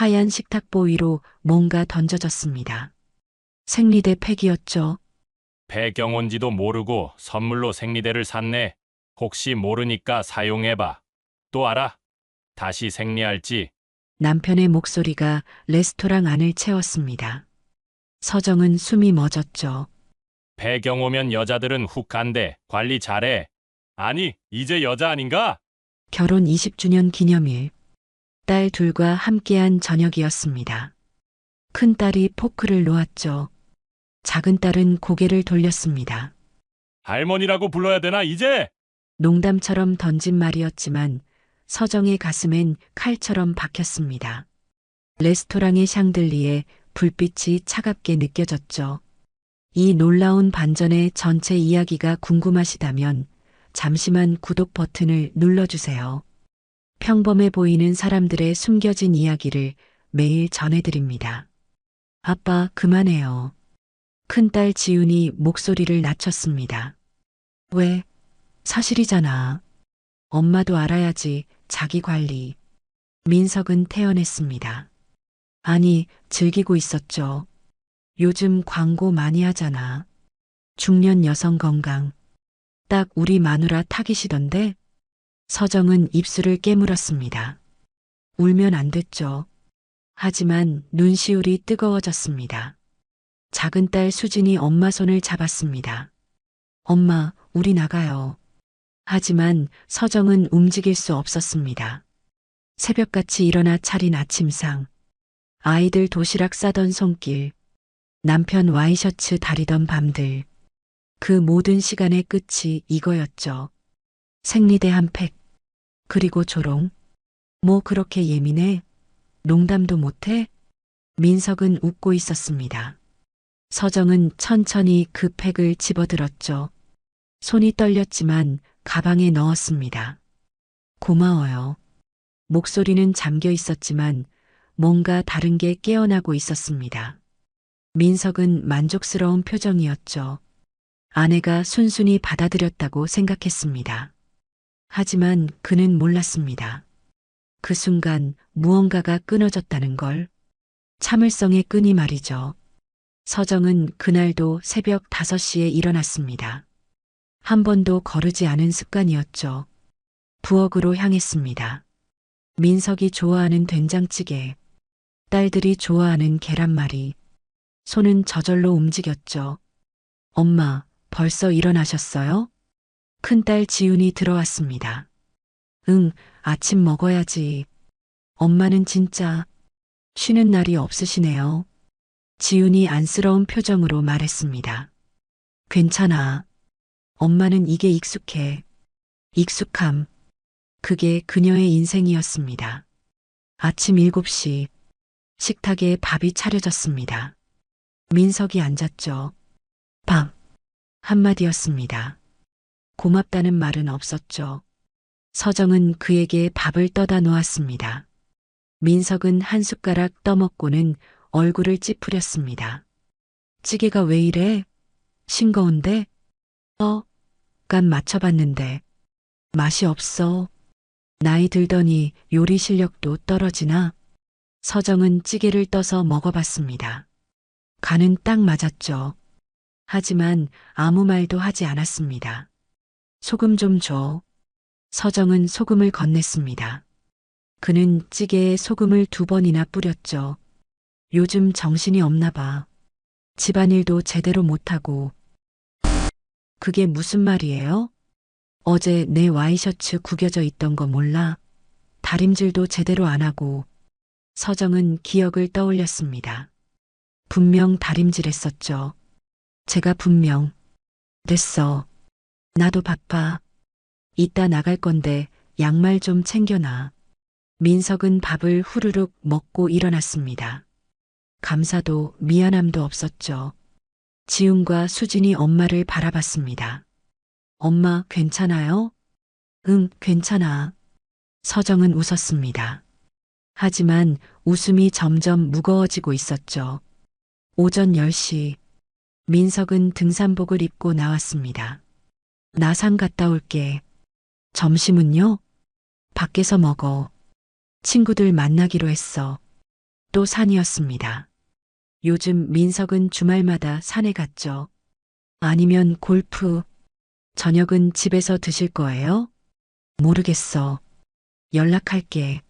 하얀 식탁보 위로 뭔가 던져졌습니다. 생리대 팩이었죠. 배경온지도 모르고 선물로 생리대를 샀네. 혹시 모르니까 사용해봐. 또 알아? 다시 생리할지. 남편의 목소리가 레스토랑 안을 채웠습니다. 서정은 숨이 멎었죠. 배경 오면 여자들은 훅 간대. 관리 잘해. 아니, 이제 여자 아닌가? 결혼 20주년 기념일. 딸 둘과 함께한 저녁이었습니다. 큰딸이 포크를 놓았죠. 작은 딸은 고개를 돌렸습니다. 할머니라고 불러야 되나, 이제? 농담처럼 던진 말이었지만 서정의 가슴엔 칼처럼 박혔습니다. 레스토랑의 샹들리에 불빛이 차갑게 느껴졌죠. 이 놀라운 반전의 전체 이야기가 궁금하시다면 잠시만 구독 버튼을 눌러주세요. 평범해 보이는 사람들의 숨겨진 이야기를 매일 전해드립니다. 아빠, 그만해요. 큰딸 지훈이 목소리를 낮췄습니다. 왜? 사실이잖아. 엄마도 알아야지, 자기 관리. 민석은 태연했습니다. 아니, 즐기고 있었죠. 요즘 광고 많이 하잖아. 중년 여성 건강. 딱 우리 마누라 타깃이던데? 서정은 입술을 깨물었습니다. 울면 안 됐죠. 하지만 눈시울이 뜨거워졌습니다. 작은 딸 수진이 엄마 손을 잡았습니다. 엄마, 우리 나가요. 하지만 서정은 움직일 수 없었습니다. 새벽같이 일어나 차린 아침상. 아이들 도시락 싸던 손길. 남편 와이셔츠 다리던 밤들. 그 모든 시간의 끝이 이거였죠. 생리대 한 팩. 그리고 조롱. 뭐 그렇게 예민해? 농담도 못해? 민석은 웃고 있었습니다. 서정은 천천히 그 팩을 집어들었죠. 손이 떨렸지만 가방에 넣었습니다. 고마워요. 목소리는 잠겨 있었지만 뭔가 다른 게 깨어나고 있었습니다. 민석은 만족스러운 표정이었죠. 아내가 순순히 받아들였다고 생각했습니다. 하지만 그는 몰랐습니다. 그 순간 무언가가 끊어졌다는 걸. 참을성의 끈이 말이죠. 서정은 그날도 새벽 5시에 일어났습니다. 한 번도 거르지 않은 습관이었죠. 부엌으로 향했습니다. 민석이 좋아하는 된장찌개, 딸들이 좋아하는 계란말이, 손은 저절로 움직였죠. 엄마, 벌써 일어나셨어요? 큰딸 지훈이 들어왔습니다. 응, 아침 먹어야지. 엄마는 진짜 쉬는 날이 없으시네요. 지훈이 안쓰러운 표정으로 말했습니다. 괜찮아. 엄마는 이게 익숙해. 익숙함. 그게 그녀의 인생이었습니다. 아침 7시 식탁에 밥이 차려졌습니다. 민석이 앉았죠. 밥. 한마디였습니다. 고맙다는 말은 없었죠. 서정은 그에게 밥을 떠다 놓았습니다. 민석은 한 숟가락 떠먹고는 얼굴을 찌푸렸습니다. 찌개가 왜 이래? 싱거운데? 간 맞춰봤는데 맛이 없어. 나이 들더니 요리 실력도 떨어지나? 서정은 찌개를 떠서 먹어봤습니다. 간은 딱 맞았죠. 하지만 아무 말도 하지 않았습니다. 소금 좀 줘. 서정은 소금을 건넸습니다. 그는 찌개에 소금을 2번이나 뿌렸죠. 요즘 정신이 없나 봐. 집안일도 제대로 못하고. 그게 무슨 말이에요? 어제 내 와이셔츠 구겨져 있던 거 몰라? 다림질도 제대로 안 하고. 서정은 기억을 떠올렸습니다. 분명 다림질했었죠. 제가 분명. 됐어. 나도 바빠. 이따 나갈 건데 양말 좀 챙겨놔. 민석은 밥을 후루룩 먹고 일어났습니다. 감사도 미안함도 없었죠. 지훈과 수진이 엄마를 바라봤습니다. 엄마, 괜찮아요? 응, 괜찮아. 서정은 웃었습니다. 하지만 웃음이 점점 무거워지고 있었죠. 오전 10시, 민석은 등산복을 입고 나왔습니다. 나 산 갔다 올게. 점심은요? 밖에서 먹어. 친구들 만나기로 했어. 또 산이었습니다. 요즘 민석은 주말마다 산에 갔죠. 아니면 골프. 저녁은 집에서 드실 거예요? 모르겠어. 연락할게.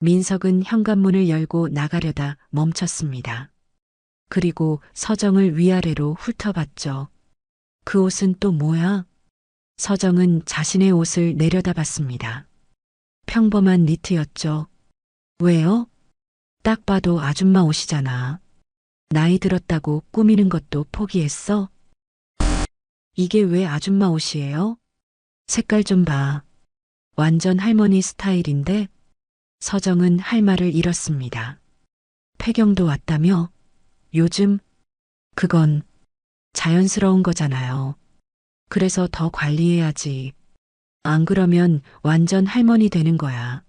민석은 현관문을 열고 나가려다 멈췄습니다. 그리고 서정을 위아래로 훑어봤죠. 그 옷은 또 뭐야? 서정은 자신의 옷을 내려다봤습니다. 평범한 니트였죠. 왜요? 딱 봐도 아줌마 옷이잖아. 나이 들었다고 꾸미는 것도 포기했어? 이게 왜 아줌마 옷이에요? 색깔 좀 봐. 완전 할머니 스타일인데? 서정은 할 말을 잃었습니다. 폐경도 왔다며? 요즘? 그건 자연스러운 거잖아요. 그래서 더 관리해야지. 안 그러면 완전 할머니 되는 거야.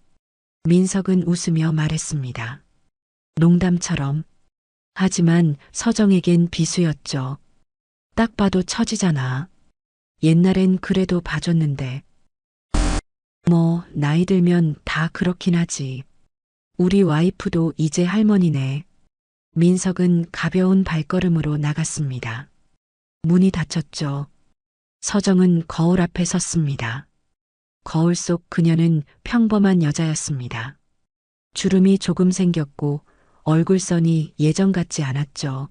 민석은 웃으며 말했습니다. 농담처럼. 하지만 서정에겐 비수였죠. 딱 봐도 처지잖아. 옛날엔 그래도 봐줬는데. 뭐, 나이 들면 다 그렇긴 하지. 우리 와이프도 이제 할머니네. 민석은 가벼운 발걸음으로 나갔습니다. 문이 닫혔죠. 서정은 거울 앞에 섰습니다. 거울 속 그녀는 평범한 여자였습니다. 주름이 조금 생겼고 얼굴선이 예전 같지 않았죠.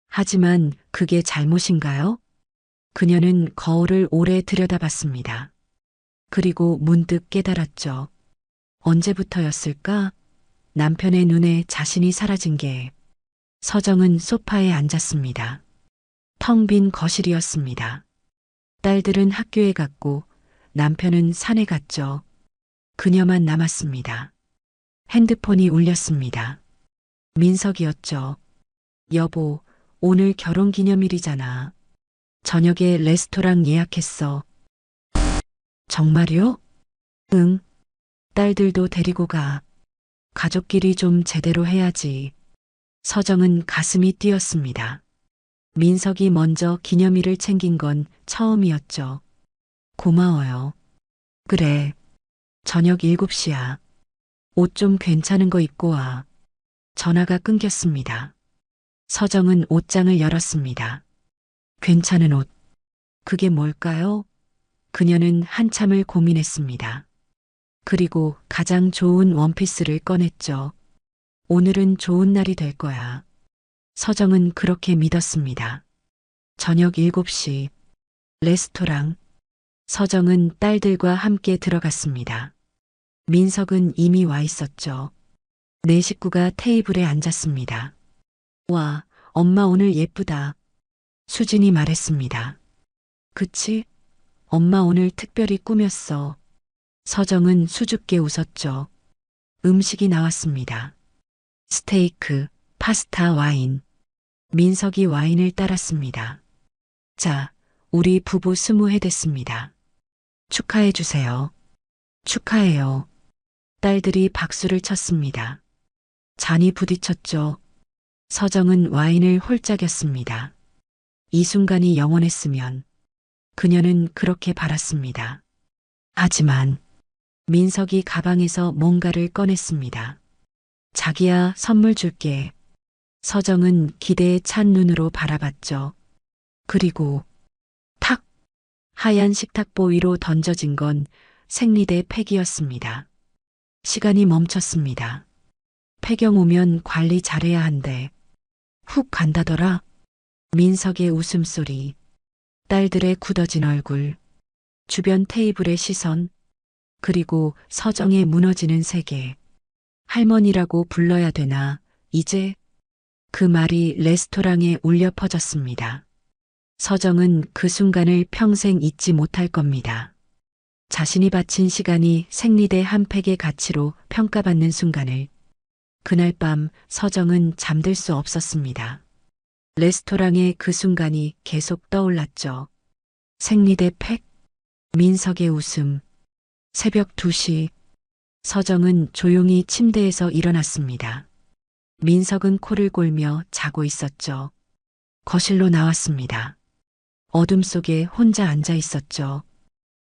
하지만 그게 잘못인가요? 그녀는 거울을 오래 들여다봤습니다. 그리고 문득 깨달았죠. 언제부터였을까? 남편의 눈에 자신이 사라진 게. 서정은 소파에 앉았습니다. 텅 빈 거실이었습니다. 딸들은 학교에 갔고 남편은 산에 갔죠. 그녀만 남았습니다. 핸드폰이 울렸습니다. 민석이었죠. 여보, 오늘 결혼기념일이잖아. 저녁에 레스토랑 예약했어. 정말요? 응. 딸들도 데리고 가. 가족끼리 좀 제대로 해야지. 서정은 가슴이 뛰었습니다. 민석이 먼저 기념일을 챙긴 건 처음이었죠. 고마워요. 그래. 저녁 7시야. 옷 좀 괜찮은 거 입고 와. 전화가 끊겼습니다. 서정은 옷장을 열었습니다. 괜찮은 옷. 그게 뭘까요? 그녀는 한참을 고민했습니다. 그리고 가장 좋은 원피스를 꺼냈죠. 오늘은 좋은 날이 될 거야. 서정은 그렇게 믿었습니다. 저녁 7시. 레스토랑. 서정은 딸들과 함께 들어갔습니다. 민석은 이미 와 있었죠. 네 식구가 테이블에 앉았습니다. 와, 엄마 오늘 예쁘다. 수진이 말했습니다. 그치? 엄마 오늘 특별히 꾸몄어. 서정은 수줍게 웃었죠. 음식이 나왔습니다. 스테이크, 파스타, 와인. 민석이 와인을 따랐습니다. 자, 우리 부부 20회 됐습니다. 축하해 주세요. 축하해요. 딸들이 박수를 쳤습니다. 잔이 부딪혔죠. 서정은 와인을 홀짝였습니다. 이 순간이 영원했으면 그녀는 그렇게 바랐습니다. 하지만 민석이 가방에서 뭔가를 꺼냈습니다. 자기야, 선물 줄게. 서정은 기대에 찬 눈으로 바라봤죠. 그리고 탁! 하얀 식탁보 위로 던져진 건 생리대 팩이었습니다. 시간이 멈췄습니다. 폐경 오면 관리 잘해야 한대. 훅 간다더라. 민석의 웃음소리, 딸들의 굳어진 얼굴, 주변 테이블의 시선, 그리고 서정의 무너지는 세계. 할머니라고 불러야 되나, 이제? 그 말이 레스토랑에 울려 퍼졌습니다. 서정은 그 순간을 평생 잊지 못할 겁니다. 자신이 바친 시간이 생리대 한 팩의 가치로 평가받는 순간을. 그날 밤 서정은 잠들 수 없었습니다. 레스토랑의 그 순간이 계속 떠올랐죠. 생리대 팩, 민석의 웃음. 새벽 2시, 서정은 조용히 침대에서 일어났습니다. 민석은 코를 골며 자고 있었죠. 거실로 나왔습니다. 어둠 속에 혼자 앉아 있었죠.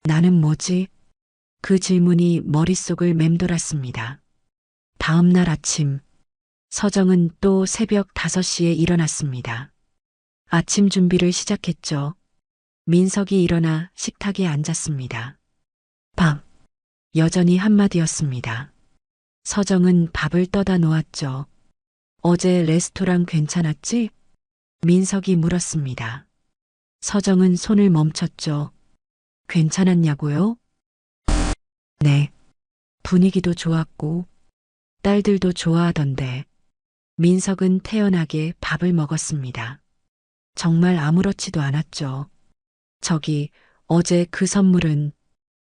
나는 뭐지? 그 질문이 머릿속을 맴돌았습니다. 다음 날 아침, 서정은 또 새벽 5시에 일어났습니다. 아침 준비를 시작했죠. 민석이 일어나 식탁에 앉았습니다. 밥. 여전히 한마디였습니다. 서정은 밥을 떠다 놓았죠. 어제 레스토랑 괜찮았지? 민석이 물었습니다. 서정은 손을 멈췄죠. 괜찮았냐고요? 네. 분위기도 좋았고 딸들도 좋아하던데. 민석은 태연하게 밥을 먹었습니다. 정말 아무렇지도 않았죠. 저기 어제 그 선물은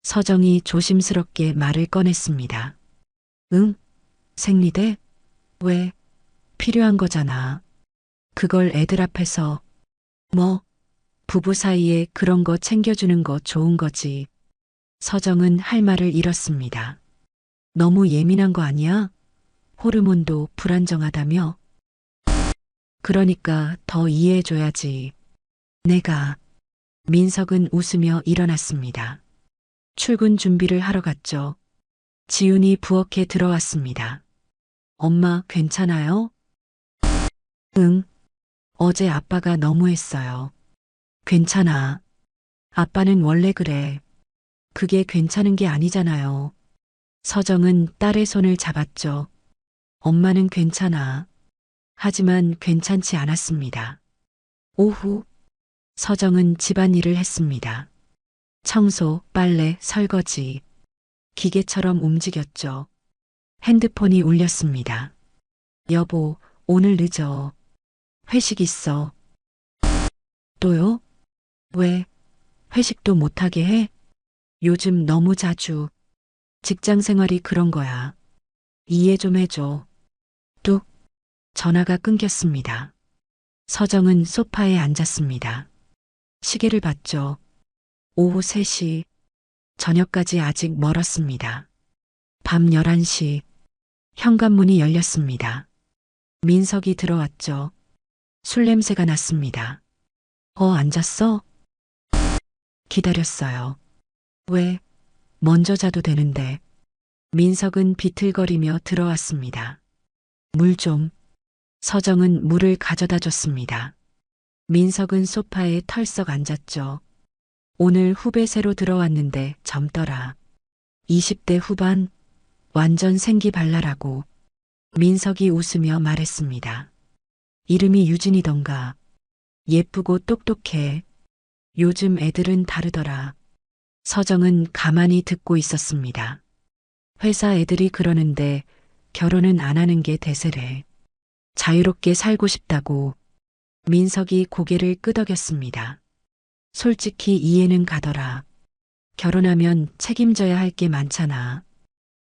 서정이 조심스럽게 말을 꺼냈습니다. 응? 생리대? 왜? 필요한 거잖아. 그걸 애들 앞에서 뭐 부부 사이에 그런 거 챙겨주는 거 좋은 거지. 서정은 할 말을 잃었습니다. 너무 예민한 거 아니야? 호르몬도 불안정하다며? 그러니까 더 이해해줘야지. 내가. 민석은 웃으며 일어났습니다. 출근 준비를 하러 갔죠. 지훈이 부엌에 들어왔습니다. 엄마 괜찮아요? 응. 어제 아빠가 너무했어요. 괜찮아. 아빠는 원래 그래. 그게 괜찮은 게 아니잖아요. 서정은 딸의 손을 잡았죠. 엄마는 괜찮아. 하지만 괜찮지 않았습니다. 오후, 서정은 집안일을 했습니다. 청소, 빨래, 설거지. 기계처럼 움직였죠. 핸드폰이 울렸습니다. 여보, 오늘 늦어. 회식 있어. 또요? 왜? 회식도 못하게 해? 요즘 너무 자주. 직장 생활이 그런 거야. 이해 좀 해줘. 뚝. 전화가 끊겼습니다. 서정은 소파에 앉았습니다. 시계를 봤죠. 오후 3시. 저녁까지 아직 멀었습니다. 밤 11시. 현관문이 열렸습니다. 민석이 들어왔죠. 술 냄새가 났습니다. 앉았어? 기다렸어요. 왜? 먼저 자도 되는데. 민석은 비틀거리며 들어왔습니다. 물 좀. 서정은 물을 가져다 줬습니다. 민석은 소파에 털썩 앉았죠. 오늘 후배 새로 들어왔는데 젊더라. 20대 후반, 완전 생기발랄하고. 민석이 웃으며 말했습니다. 이름이 유진이던가. 예쁘고 똑똑해. 요즘 애들은 다르더라. 서정은 가만히 듣고 있었습니다. 회사 애들이 그러는데 결혼은 안 하는 게 대세래. 자유롭게 살고 싶다고. 민석이 고개를 끄덕였습니다. 솔직히 이해는 가더라. 결혼하면 책임져야 할 게 많잖아.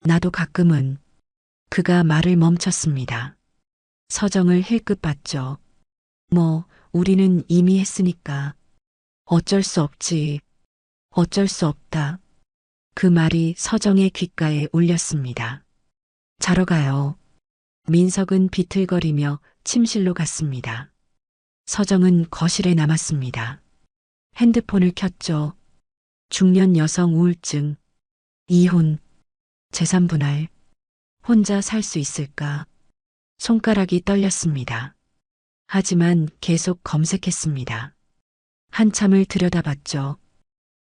나도 가끔은. 그가 말을 멈췄습니다. 서정을 힐끗 봤죠. 뭐, 우리는 이미 했으니까. 어쩔 수 없지. 어쩔 수 없다. 그 말이 서정의 귓가에 울렸습니다. 자러 가요. 민석은 비틀거리며 침실로 갔습니다. 서정은 거실에 남았습니다. 핸드폰을 켰죠. 중년 여성 우울증, 이혼, 재산 분할, 혼자 살 수 있을까? 손가락이 떨렸습니다. 하지만 계속 검색했습니다. 한참을 들여다봤죠.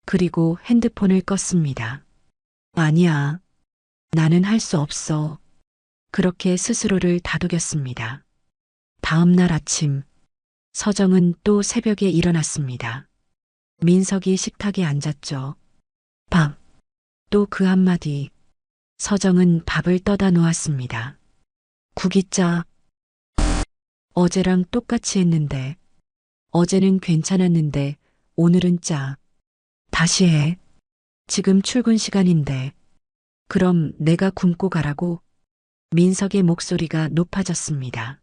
그리고 핸드폰을 껐습니다. 아니야. 나는 할 수 없어. 그렇게 스스로를 다독였습니다. 다음 날 아침, 서정은 또 새벽에 일어났습니다. 민석이 식탁에 앉았죠. 밥. 또 그 한마디. 서정은 밥을 떠다 놓았습니다. 국이 짜. 어제랑 똑같이 했는데. 어제는 괜찮았는데 오늘은 짜. 다시 해. 지금 출근 시간인데. 그럼 내가 굶고 가라고. 민석의 목소리가 높아졌습니다.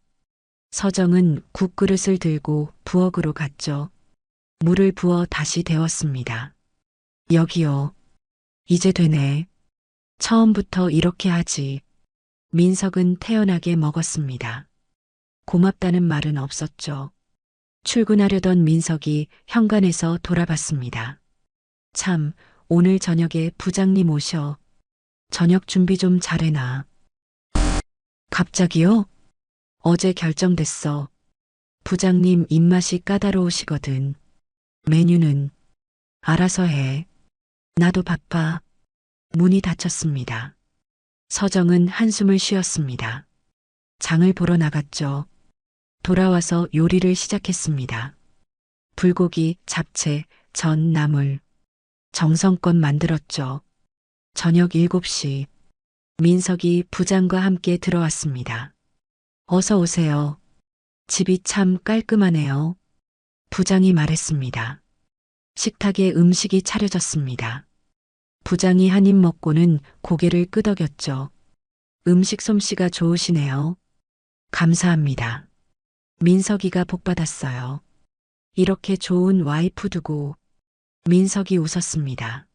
서정은 국그릇을 들고 부엌으로 갔죠. 물을 부어 다시 데웠습니다. 여기요. 이제 되네. 처음부터 이렇게 하지. 민석은 태연하게 먹었습니다. 고맙다는 말은 없었죠. 출근하려던 민석이 현관에서 돌아봤습니다. 참, 오늘 저녁에 부장님 오셔. 저녁 준비 좀 잘해놔. 갑자기요? 어제 결정됐어. 부장님 입맛이 까다로우시거든. 메뉴는 알아서 해. 나도 바빠. 문이 닫혔습니다. 서정은 한숨을 쉬었습니다. 장을 보러 나갔죠. 돌아와서 요리를 시작했습니다. 불고기, 잡채, 전, 나물. 정성껏 만들었죠. 저녁 7시 민석이 부장과 함께 들어왔습니다. 어서 오세요. 집이 참 깔끔하네요. 부장이 말했습니다. 식탁에 음식이 차려졌습니다. 부장이 한 입 먹고는 고개를 끄덕였죠. 음식 솜씨가 좋으시네요. 감사합니다. 민석이가 복받았어요. 이렇게 좋은 와이프 두고 민석이 웃었습니다.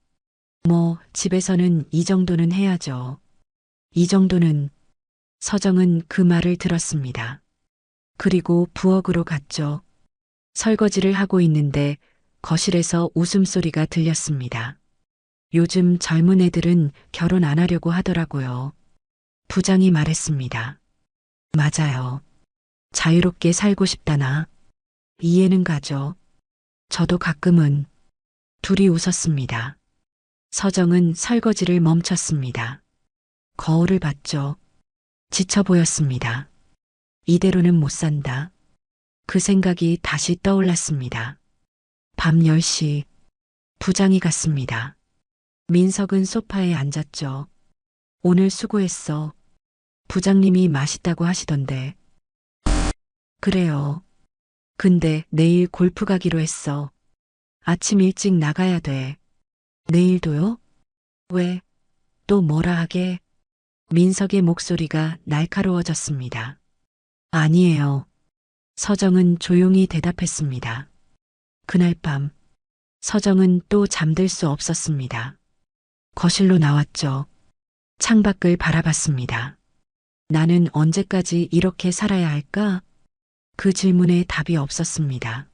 뭐 집에서는 이 정도는 해야죠. 이 정도는 서정은 그 말을 들었습니다. 그리고 부엌으로 갔죠. 설거지를 하고 있는데 거실에서 웃음소리가 들렸습니다. 요즘 젊은 애들은 결혼 안 하려고 하더라고요. 부장이 말했습니다. 맞아요. 자유롭게 살고 싶다나. 이해는 가죠. 저도 가끔은. 둘이 웃었습니다. 서정은 설거지를 멈췄습니다. 거울을 봤죠. 지쳐 보였습니다. 이대로는 못 산다. 그 생각이 다시 떠올랐습니다. 밤 10시 부장이 갔습니다. 민석은 소파에 앉았죠. 오늘 수고했어. 부장님이 맛있다고 하시던데. 그래요. 근데 내일 골프 가기로 했어. 아침 일찍 나가야 돼. 내일도요? 왜? 또 뭐라 하게? 민석의 목소리가 날카로워졌습니다. 아니에요. 서정은 조용히 대답했습니다. 그날 밤, 서정은 또 잠들 수 없었습니다. 거실로 나왔죠. 창밖을 바라봤습니다. 나는 언제까지 이렇게 살아야 할까? 그 질문에 답이 없었습니다.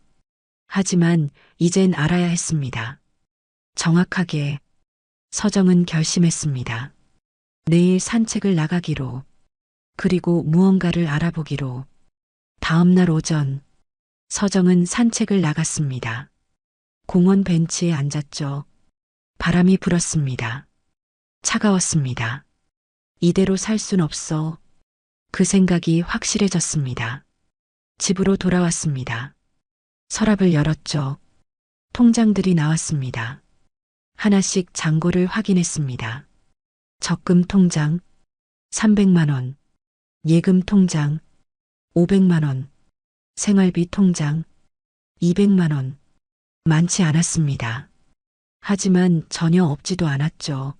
하지만 이젠 알아야 했습니다. 정확하게 서정은 결심했습니다. 내일 산책을 나가기로, 그리고 무언가를 알아보기로. 다음 날 오전, 서정은 산책을 나갔습니다. 공원 벤치에 앉았죠. 바람이 불었습니다. 차가웠습니다. 이대로 살 순 없어. 그 생각이 확실해졌습니다. 집으로 돌아왔습니다. 서랍을 열었죠. 통장들이 나왔습니다. 하나씩 잔고를 확인했습니다. 적금 통장 300만 원, 예금 통장 500만 원, 생활비 통장 200만 원. 많지 않았습니다. 하지만 전혀 없지도 않았죠.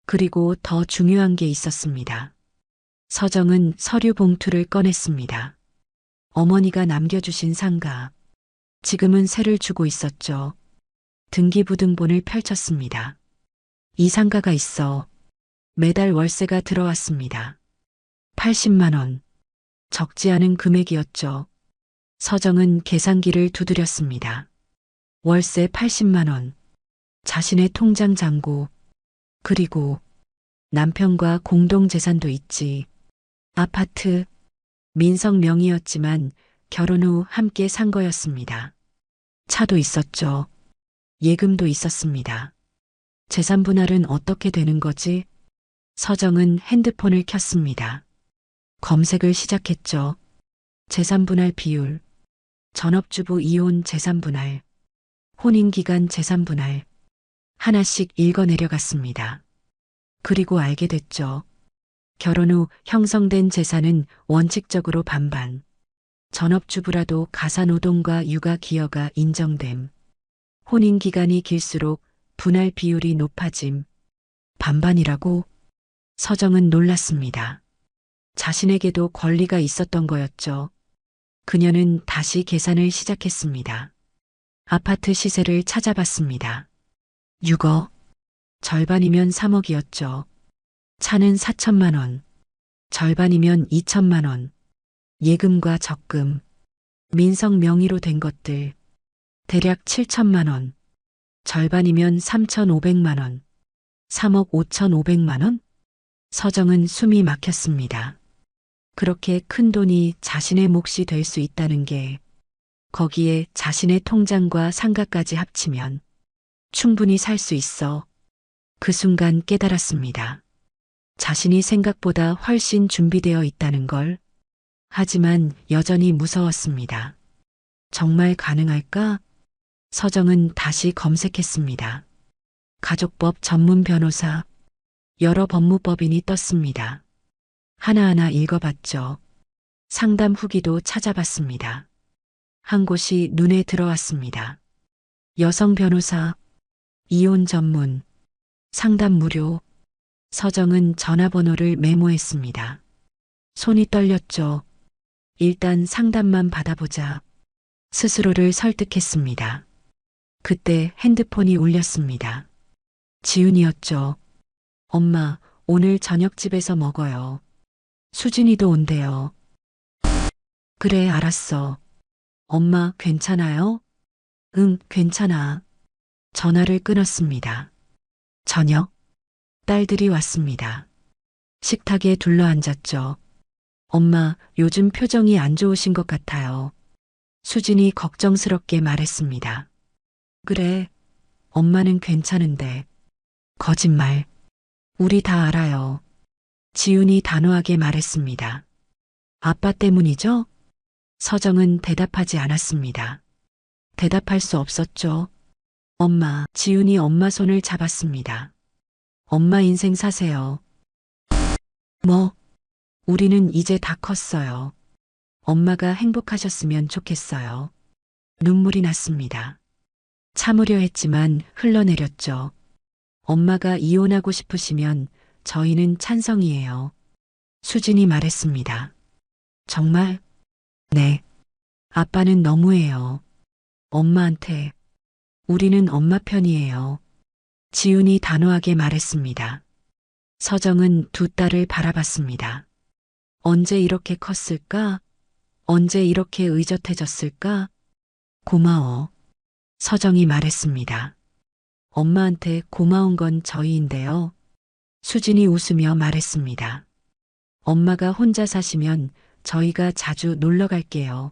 그리고 더 중요한 게 있었습니다. 서정은 서류 봉투를 꺼냈습니다. 어머니가 남겨주신 상가. 지금은 세를 주고 있었죠. 등기부등본을 펼쳤습니다. 이 상가가 있어. 매달 월세가 들어왔습니다. 80만 원. 적지 않은 금액이었죠. 서정은 계산기를 두드렸습니다. 월세 80만 원. 자신의 통장 잔고. 그리고 남편과 공동재산도 있지. 아파트. 민석 명의였지만 결혼 후 함께 산 거였습니다. 차도 있었죠. 예금도 있었습니다. 재산 분할은 어떻게 되는 거지? 서정은 핸드폰을 켰습니다. 검색을 시작했죠. 재산 분할 비율, 전업주부 이혼 재산 분할, 혼인기간 재산 분할. 하나씩 읽어내려갔습니다. 그리고 알게 됐죠. 결혼 후 형성된 재산은 원칙적으로 반반. 전업주부라도 가사노동과 육아기여가 인정됨. 혼인기간이 길수록 분할 비율이 높아짐. 반반이라고? 서정은 놀랐습니다. 자신에게도 권리가 있었던 거였죠. 그녀는 다시 계산을 시작했습니다. 아파트 시세를 찾아봤습니다. 6억. 절반이면 3억이었죠. 차는 4천만 원. 절반이면 2천만 원. 예금과 적금. 민석 명의로 된 것들. 대략 7천만 원. 절반이면 3,500만 원. 3억 5,500만 원? 서정은 숨이 막혔습니다. 그렇게 큰 돈이 자신의 몫이 될 수 있다는 게, 거기에 자신의 통장과 상가까지 합치면 충분히 살 수 있어. 그 순간 깨달았습니다. 자신이 생각보다 훨씬 준비되어 있다는 걸. 하지만 여전히 무서웠습니다. 정말 가능할까? 서정은 다시 검색했습니다. 가족법 전문 변호사, 여러 법무법인이 떴습니다. 하나하나 읽어봤죠. 상담 후기도 찾아봤습니다. 한 곳이 눈에 들어왔습니다. 여성 변호사, 이혼 전문, 상담 무료. 서정은 전화번호를 메모했습니다. 손이 떨렸죠. 일단 상담만 받아보자. 스스로를 설득했습니다. 그때 핸드폰이 울렸습니다. 지훈이었죠. 엄마, 오늘 저녁 집에서 먹어요. 수진이도 온대요. 그래, 알았어. 엄마, 괜찮아요? 응, 괜찮아. 전화를 끊었습니다. 저녁, 딸들이 왔습니다. 식탁에 둘러앉았죠. 엄마, 요즘 표정이 안 좋으신 것 같아요. 수진이 걱정스럽게 말했습니다. 그래, 엄마는 괜찮은데. 거짓말. 우리 다 알아요. 지훈이 단호하게 말했습니다. 아빠 때문이죠? 서정은 대답하지 않았습니다. 대답할 수 없었죠. 엄마, 지훈이 엄마 손을 잡았습니다. 엄마 인생 사세요. 뭐, 우리는 이제 다 컸어요. 엄마가 행복하셨으면 좋겠어요. 눈물이 났습니다. 참으려 했지만 흘러내렸죠. 엄마가 이혼하고 싶으시면 저희는 찬성이에요. 수진이 말했습니다. 정말? 네. 아빠는 너무해요. 엄마한테. 우리는 엄마 편이에요. 지훈이 단호하게 말했습니다. 서정은 두 딸을 바라봤습니다. 언제 이렇게 컸을까? 언제 이렇게 의젓해졌을까? 고마워. 서정이 말했습니다. 엄마한테 고마운 건 저희인데요. 수진이 웃으며 말했습니다. 엄마가 혼자 사시면 저희가 자주 놀러 갈게요.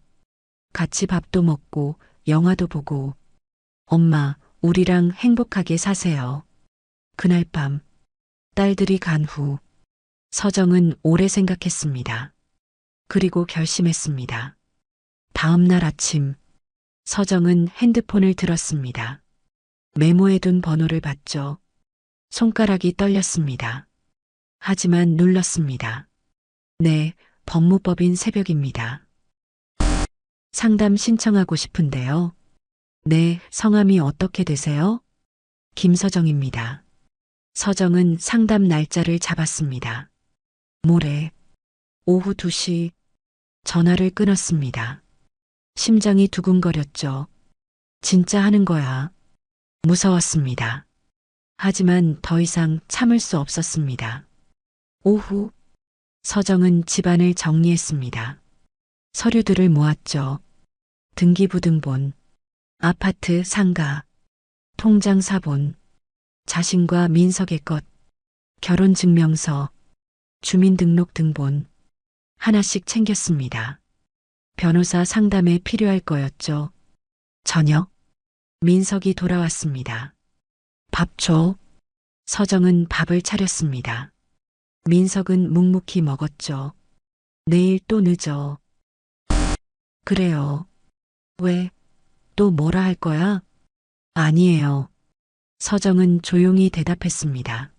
같이 밥도 먹고 영화도 보고. 엄마, 우리랑 행복하게 사세요. 그날 밤, 딸들이 간 후, 서정은 오래 생각했습니다. 그리고 결심했습니다. 다음 날 아침, 서정은 핸드폰을 들었습니다. 메모해둔 번호를 봤죠. 손가락이 떨렸습니다. 하지만 눌렀습니다. 네, 법무법인 새벽입니다. 상담 신청하고 싶은데요. 네, 성함이 어떻게 되세요? 김서정입니다. 서정은 상담 날짜를 잡았습니다. 모레, 오후 2시, 전화를 끊었습니다. 심장이 두근거렸죠. 진짜 하는 거야. 무서웠습니다. 하지만 더 이상 참을 수 없었습니다. 오후, 서정은 집안을 정리했습니다. 서류들을 모았죠. 등기부등본, 아파트 상가, 통장 사본, 자신과 민석의 것, 결혼증명서, 주민등록등본, 하나씩 챙겼습니다. 변호사 상담에 필요할 거였죠. 저녁, 민석이 돌아왔습니다. 밥 줘. 서정은 밥을 차렸습니다. 민석은 묵묵히 먹었죠. 내일 또 늦어. 그래요. 왜? 또 뭐라 할 거야? 아니에요. 서정은 조용히 대답했습니다.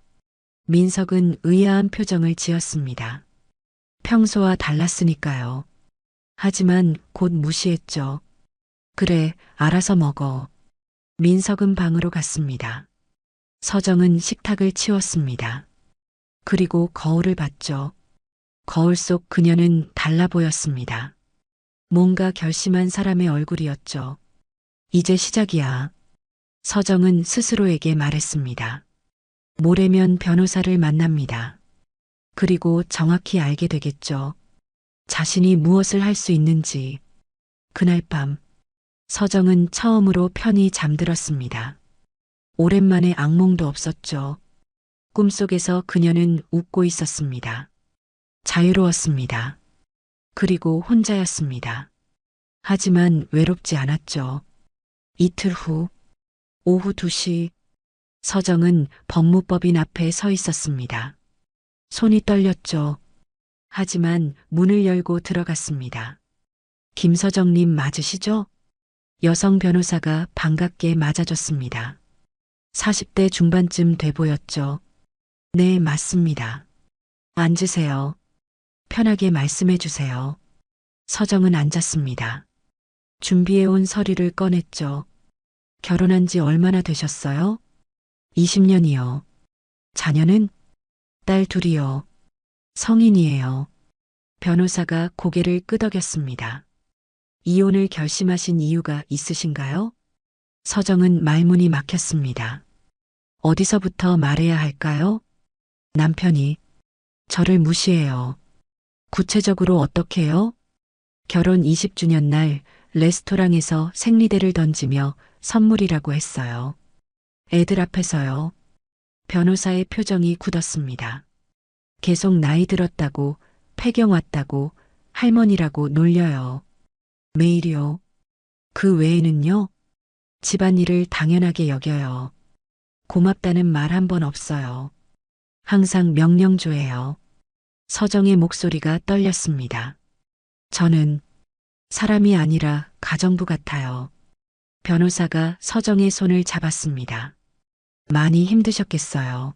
민석은 의아한 표정을 지었습니다. 평소와 달랐으니까요. 하지만 곧 무시했죠. 그래, 알아서 먹어. 민석은 방으로 갔습니다. 서정은 식탁을 치웠습니다. 그리고 거울을 봤죠. 거울 속 그녀는 달라 보였습니다. 뭔가 결심한 사람의 얼굴이었죠. 이제 시작이야. 서정은 스스로에게 말했습니다. 모레면 변호사를 만납니다. 그리고 정확히 알게 되겠죠. 자신이 무엇을 할 수 있는지. 그날 밤, 서정은 처음으로 편히 잠들었습니다. 오랜만에 악몽도 없었죠. 꿈속에서 그녀는 웃고 있었습니다. 자유로웠습니다. 그리고 혼자였습니다. 하지만 외롭지 않았죠. 이틀 후, 오후 2시, 서정은 법무법인 앞에 서 있었습니다. 손이 떨렸죠. 하지만 문을 열고 들어갔습니다. 김서정님 맞으시죠? 여성 변호사가 반갑게 맞아줬습니다. 40대 중반쯤 돼 보였죠. 네, 맞습니다. 앉으세요. 편하게 말씀해 주세요. 서정은 앉았습니다. 준비해온 서류를 꺼냈죠. 결혼한 지 얼마나 되셨어요? 20년이요. 자녀는? 딸 둘이요. 성인이에요. 변호사가 고개를 끄덕였습니다. 이혼을 결심하신 이유가 있으신가요? 서정은 말문이 막혔습니다. 어디서부터 말해야 할까요? 남편이 저를 무시해요. 구체적으로 어떻게요? 결혼 20주년 날 레스토랑에서 생리대를 던지며 선물이라고 했어요. 애들 앞에서요. 변호사의 표정이 굳었습니다. 계속 나이 들었다고, 폐경 왔다고, 할머니라고 놀려요. 매일이요. 그 외에는요? 집안일을 당연하게 여겨요. 고맙다는 말 한 번 없어요. 항상 명령조예요. 서정의 목소리가 떨렸습니다. 저는 사람이 아니라 가정부 같아요. 변호사가 서정의 손을 잡았습니다. 많이 힘드셨겠어요.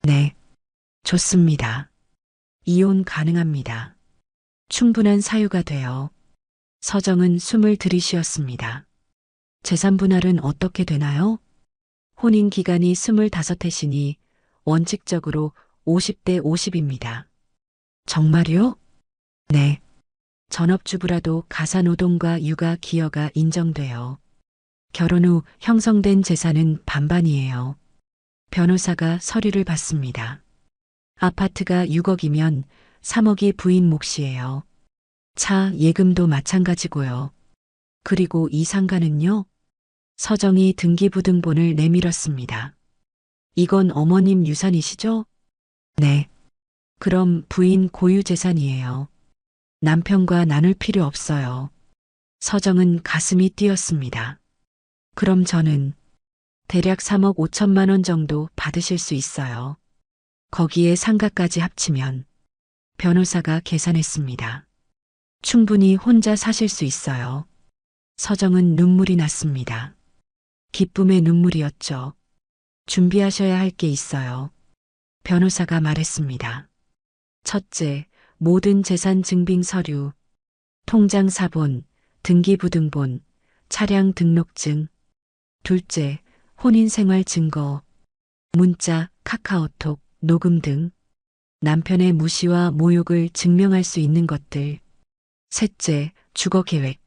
네, 좋습니다. 이혼 가능합니다. 충분한 사유가 돼요. 서정은 숨을 들이쉬었습니다. 재산 분할은 어떻게 되나요? 혼인 기간이 25해시니 원칙적으로 50대 50입니다. 정말요? 네. 전업주부라도 가사노동과 육아 기여가 인정돼요. 결혼 후 형성된 재산은 반반이에요. 변호사가 서류를 받습니다. 아파트가 6억이면 3억이 부인 몫이에요. 차 예금도 마찬가지고요. 그리고 이 상가는요? 서정이 등기부등본을 내밀었습니다. 이건 어머님 유산이시죠? 네. 그럼 부인 고유 재산이에요. 남편과 나눌 필요 없어요. 서정은 가슴이 뛰었습니다. 그럼 저는 대략 3억 5천만 원 정도 받으실 수 있어요. 거기에 상가까지 합치면 변호사가 계산했습니다. 충분히 혼자 사실 수 있어요. 서정은 눈물이 났습니다. 기쁨의 눈물이었죠. 준비하셔야 할 게 있어요. 변호사가 말했습니다. 첫째, 모든 재산 증빙 서류, 통장 사본, 등기부등본, 차량 등록증. 둘째, 혼인생활 증거, 문자, 카카오톡, 녹음 등 남편의 무시와 모욕을 증명할 수 있는 것들. 셋째, 주거 계획.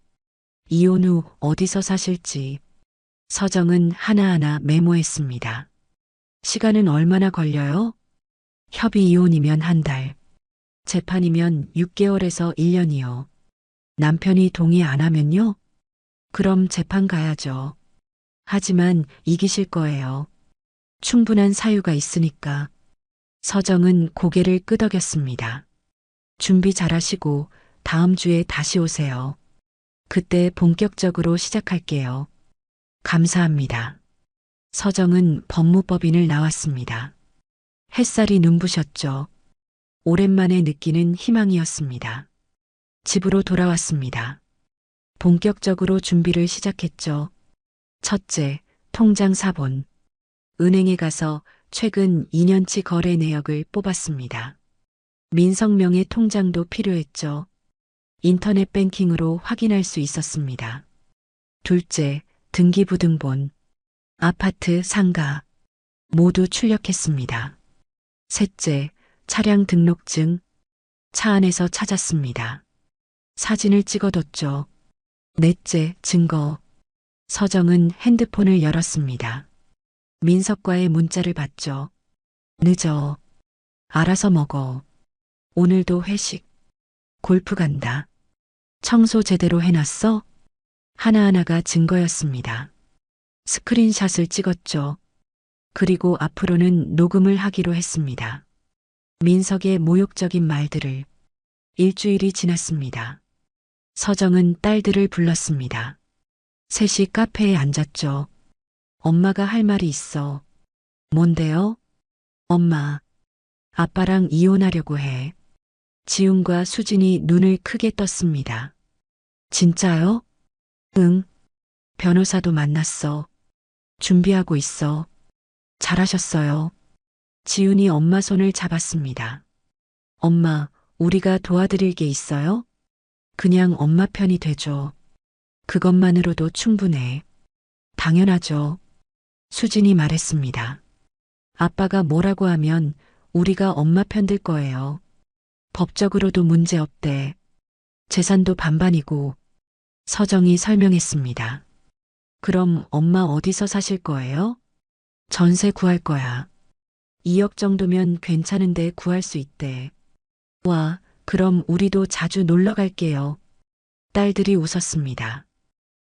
이혼 후 어디서 사실지. 서정은 하나하나 메모했습니다. 시간은 얼마나 걸려요? 협의 이혼이면 한 달. 재판이면 6개월에서 1년이요. 남편이 동의 안 하면요? 그럼 재판 가야죠. 하지만 이기실 거예요. 충분한 사유가 있으니까. 서정은 고개를 끄덕였습니다. 준비 잘하시고 다음 주에 다시 오세요. 그때 본격적으로 시작할게요. 감사합니다. 서정은 법무법인을 나왔습니다. 햇살이 눈부셨죠. 오랜만에 느끼는 희망이었습니다. 집으로 돌아왔습니다. 본격적으로 준비를 시작했죠. 첫째, 통장 사본. 은행에 가서 최근 2년치 거래 내역을 뽑았습니다. 민성명의 통장도 필요했죠. 인터넷 뱅킹으로 확인할 수 있었습니다. 둘째, 등기부등본. 아파트, 상가. 모두 출력했습니다. 셋째, 차량 등록증. 차 안에서 찾았습니다. 사진을 찍어뒀죠. 넷째, 증거. 서정은 핸드폰을 열었습니다. 민석과의 문자를 봤죠. 늦어. 알아서 먹어. 오늘도 회식. 골프 간다. 청소 제대로 해놨어? 하나하나가 증거였습니다. 스크린샷을 찍었죠. 그리고 앞으로는 녹음을 하기로 했습니다. 민석의 모욕적인 말들을, 일주일이 지났습니다. 서정은 딸들을 불렀습니다. 셋이 카페에 앉았죠. 엄마가 할 말이 있어. 뭔데요? 엄마, 아빠랑 이혼하려고 해. 지훈과 수진이 눈을 크게 떴습니다. 진짜요? 응. 변호사도 만났어. 준비하고 있어. 잘하셨어요. 지훈이 엄마 손을 잡았습니다. 엄마, 우리가 도와드릴 게 있어요? 그냥 엄마 편이 되죠. 그것만으로도 충분해. 당연하죠. 수진이 말했습니다. 아빠가 뭐라고 하면 우리가 엄마 편 들 거예요. 법적으로도 문제 없대. 재산도 반반이고. 서정이 설명했습니다. 그럼 엄마 어디서 사실 거예요? 전세 구할 거야. 2억 정도면 괜찮은데 구할 수 있대. 와, 그럼 우리도 자주 놀러 갈게요. 딸들이 웃었습니다.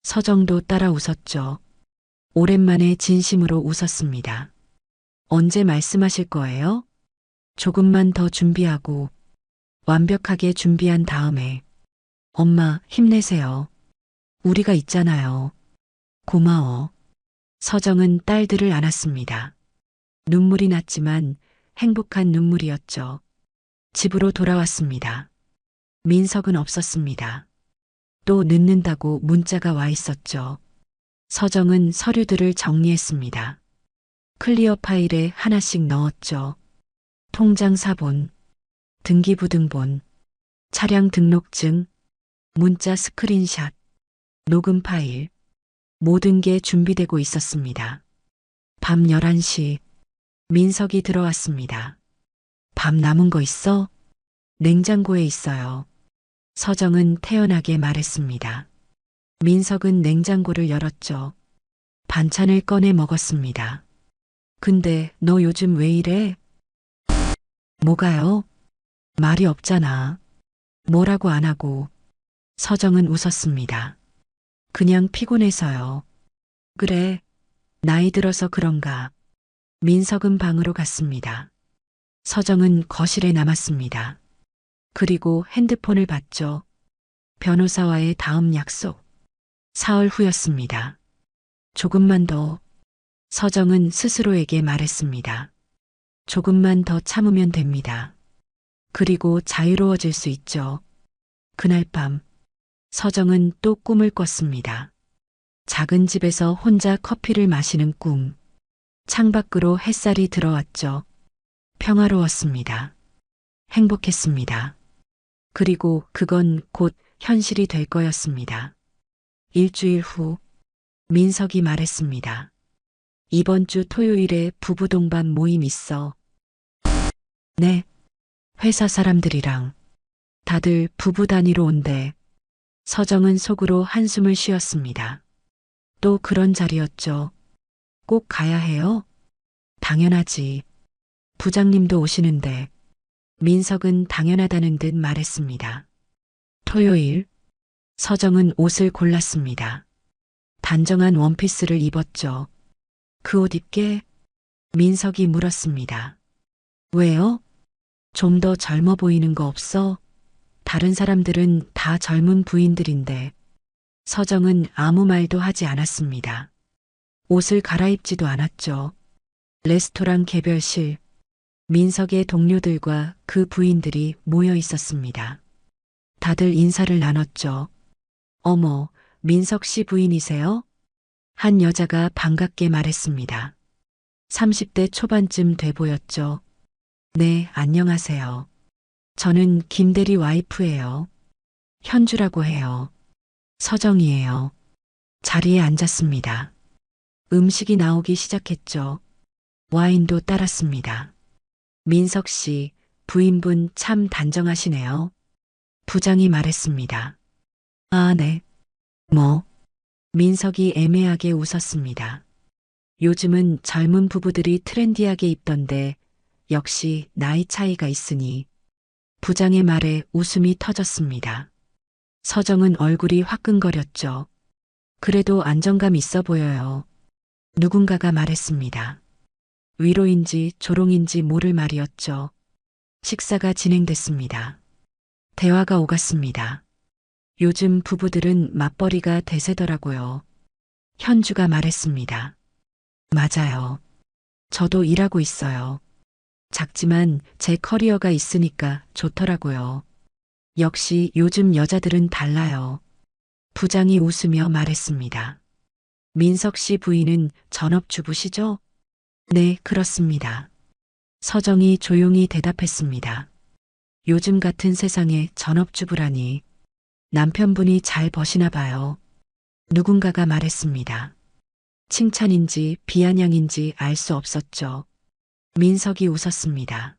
서정도 따라 웃었죠. 오랜만에 진심으로 웃었습니다. 언제 말씀하실 거예요? 조금만 더 준비하고 완벽하게 준비한 다음에 엄마 힘내세요. 우리가 있잖아요. 고마워. 서정은 딸들을 안았습니다. 눈물이 났지만 행복한 눈물이었죠. 집으로 돌아왔습니다. 민석은 없었습니다. 또 늦는다고 문자가 와 있었죠. 서정은 서류들을 정리했습니다. 클리어 파일에 하나씩 넣었죠. 통장 사본, 등기부등본, 차량 등록증, 문자 스크린샷, 녹음 파일, 모든 게 준비되고 있었습니다. 밤 11시, 민석이 들어왔습니다. 밥 남은 거 있어? 냉장고에 있어요. 서정은 태연하게 말했습니다. 민석은 냉장고를 열었죠. 반찬을 꺼내 먹었습니다. 근데 너 요즘 왜 이래? 뭐가요? 말이 없잖아. 뭐라고 안 하고. 서정은 웃었습니다. 그냥 피곤해서요. 그래. 나이 들어서 그런가. 민석은 방으로 갔습니다. 서정은 거실에 남았습니다. 그리고 핸드폰을 봤죠. 변호사와의 다음 약속. 사흘 후였습니다. 조금만 더. 서정은 스스로에게 말했습니다. 조금만 더 참으면 됩니다. 그리고 자유로워질 수 있죠. 그날 밤, 서정은 또 꿈을 꿨습니다. 작은 집에서 혼자 커피를 마시는 꿈. 창밖으로 햇살이 들어왔죠. 평화로웠습니다. 행복했습니다. 그리고 그건 곧 현실이 될 거였습니다. 일주일 후, 민석이 말했습니다. 이번 주 토요일에 부부 동반 모임 있어. 네. 회사 사람들이랑. 다들 부부 단위로 온대. 서정은 속으로 한숨을 쉬었습니다. 또 그런 자리였죠. 꼭 가야 해요? 당연하지. 부장님도 오시는데. 민석은 당연하다는 듯 말했습니다. 토요일, 서정은 옷을 골랐습니다. 단정한 원피스를 입었죠. 그 옷 입게? 민석이 물었습니다. 왜요? 좀 더 젊어 보이는 거 없어? 다른 사람들은 다 젊은 부인들인데. 서정은 아무 말도 하지 않았습니다. 옷을 갈아입지도 않았죠. 레스토랑 개별실, 민석의 동료들과 그 부인들이 모여 있었습니다. 다들 인사를 나눴죠. 어머, 민석 씨 부인이세요? 한 여자가 반갑게 말했습니다. 30대 초반쯤 돼 보였죠. 네, 안녕하세요. 저는 김대리 와이프예요. 현주라고 해요. 서정이에요. 자리에 앉았습니다. 음식이 나오기 시작했죠. 와인도 따랐습니다. 민석 씨, 부인분 참 단정하시네요. 부장이 말했습니다. 아, 네. 뭐? 민석이 애매하게 웃었습니다. 요즘은 젊은 부부들이 트렌디하게 입던데 역시 나이 차이가 있으니. 부장의 말에 웃음이 터졌습니다. 서정은 얼굴이 화끈거렸죠. 그래도 안정감 있어 보여요. 누군가가 말했습니다. 위로인지 조롱인지 모를 말이었죠. 식사가 진행됐습니다. 대화가 오갔습니다. 요즘 부부들은 맞벌이가 대세더라고요. 현주가 말했습니다. 맞아요. 저도 일하고 있어요. 작지만 제 커리어가 있으니까 좋더라고요. 역시 요즘 여자들은 달라요. 부장이 웃으며 말했습니다. 민석 씨 부인은 전업주부시죠? 네, 그렇습니다. 서정이 조용히 대답했습니다. 요즘 같은 세상에 전업주부라니 남편분이 잘 버시나 봐요. 누군가가 말했습니다. 칭찬인지 비아냥인지 알 수 없었죠. 민석이 웃었습니다.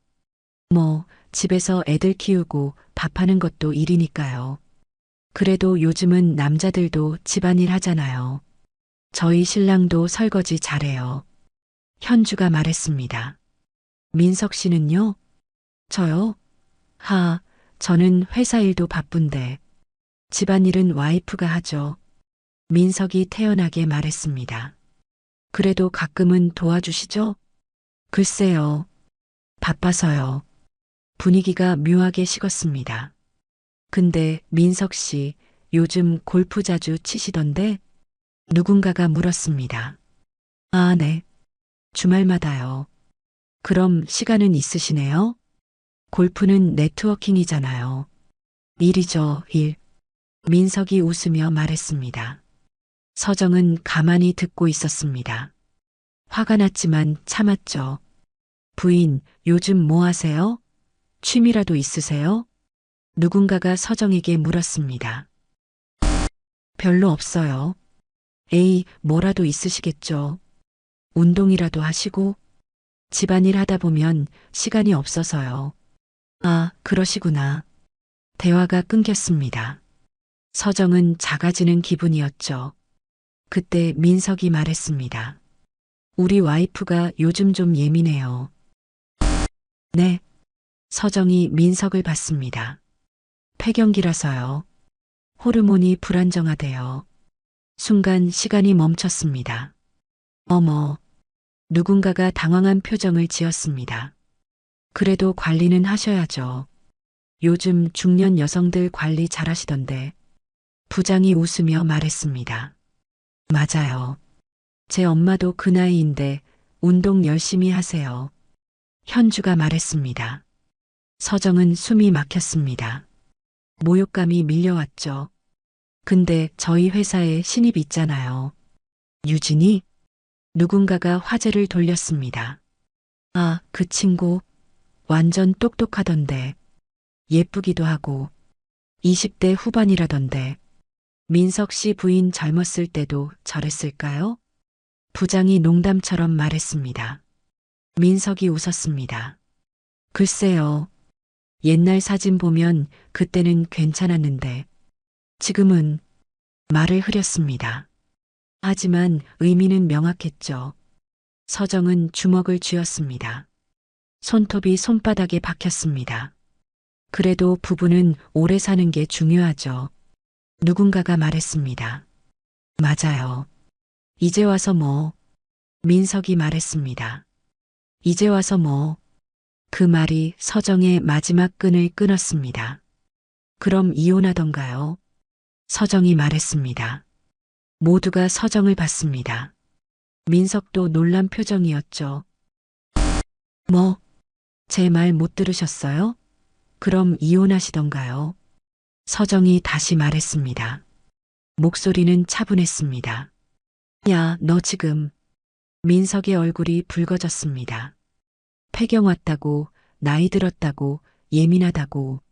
뭐, 집에서 애들 키우고 밥하는 것도 일이니까요. 그래도 요즘은 남자들도 집안일 하잖아요. 저희 신랑도 설거지 잘해요. 현주가 말했습니다. 민석 씨는요? 저요? 저는 회사 일도 바쁜데 집안일은 와이프가 하죠. 민석이 태연하게 말했습니다. 그래도 가끔은 도와주시죠? 글쎄요. 바빠서요. 분위기가 묘하게 식었습니다. 근데 민석 씨 요즘 골프 자주 치시던데? 누군가가 물었습니다. 아, 네. 주말마다요. 그럼 시간은 있으시네요? 골프는 네트워킹이잖아요. 일이죠, 일. 민석이 웃으며 말했습니다. 서정은 가만히 듣고 있었습니다. 화가 났지만 참았죠. 부인, 요즘 뭐 하세요? 취미라도 있으세요? 누군가가 서정에게 물었습니다. 별로 없어요. 에이, 뭐라도 있으시겠죠. 운동이라도 하시고 집안일 하다 보면 시간이 없어서요. 아, 그러시구나. 대화가 끊겼습니다. 서정은 작아지는 기분이었죠. 그때 민석이 말했습니다. 우리 와이프가 요즘 좀 예민해요. 네. 서정이 민석을 봤습니다. 폐경기라서요. 호르몬이 불안정하대요. 순간 시간이 멈췄습니다. 어머. 누군가가 당황한 표정을 지었습니다. 그래도 관리는 하셔야죠. 요즘 중년 여성들 관리 잘하시던데. 부장이 웃으며 말했습니다. 맞아요. 제 엄마도 그 나이인데 운동 열심히 하세요. 현주가 말했습니다. 서정은 숨이 막혔습니다. 모욕감이 밀려왔죠. 근데 저희 회사에 신입 있잖아요. 유진이? 누군가가 화제를 돌렸습니다. 아, 그 친구. 완전 똑똑하던데. 예쁘기도 하고. 20대 후반이라던데. 민석 씨 부인 젊었을 때도 저랬을까요? 부장이 농담처럼 말했습니다. 민석이 웃었습니다. 글쎄요. 옛날 사진 보면 그때는 괜찮았는데 지금은 말을 흐렸습니다. 하지만 의미는 명확했죠. 서정은 주먹을 쥐었습니다. 손톱이 손바닥에 박혔습니다. 그래도 부부는 오래 사는 게 중요하죠. 누군가가 말했습니다. 맞아요. 이제 와서 뭐? 민석이 말했습니다. 이제 와서 뭐? 그 말이 서정의 마지막 끈을 끊었습니다. 그럼 이혼하던가요? 서정이 말했습니다. 모두가 서정을 봤습니다. 민석도 놀란 표정이었죠. 뭐? 제 말 못 들으셨어요? 그럼 이혼하시던가요? 서정이 다시 말했습니다. 목소리는 차분했습니다. 야, 너 지금. 민석의 얼굴이 붉어졌습니다. 폐경 왔다고, 나이 들었다고, 예민하다고.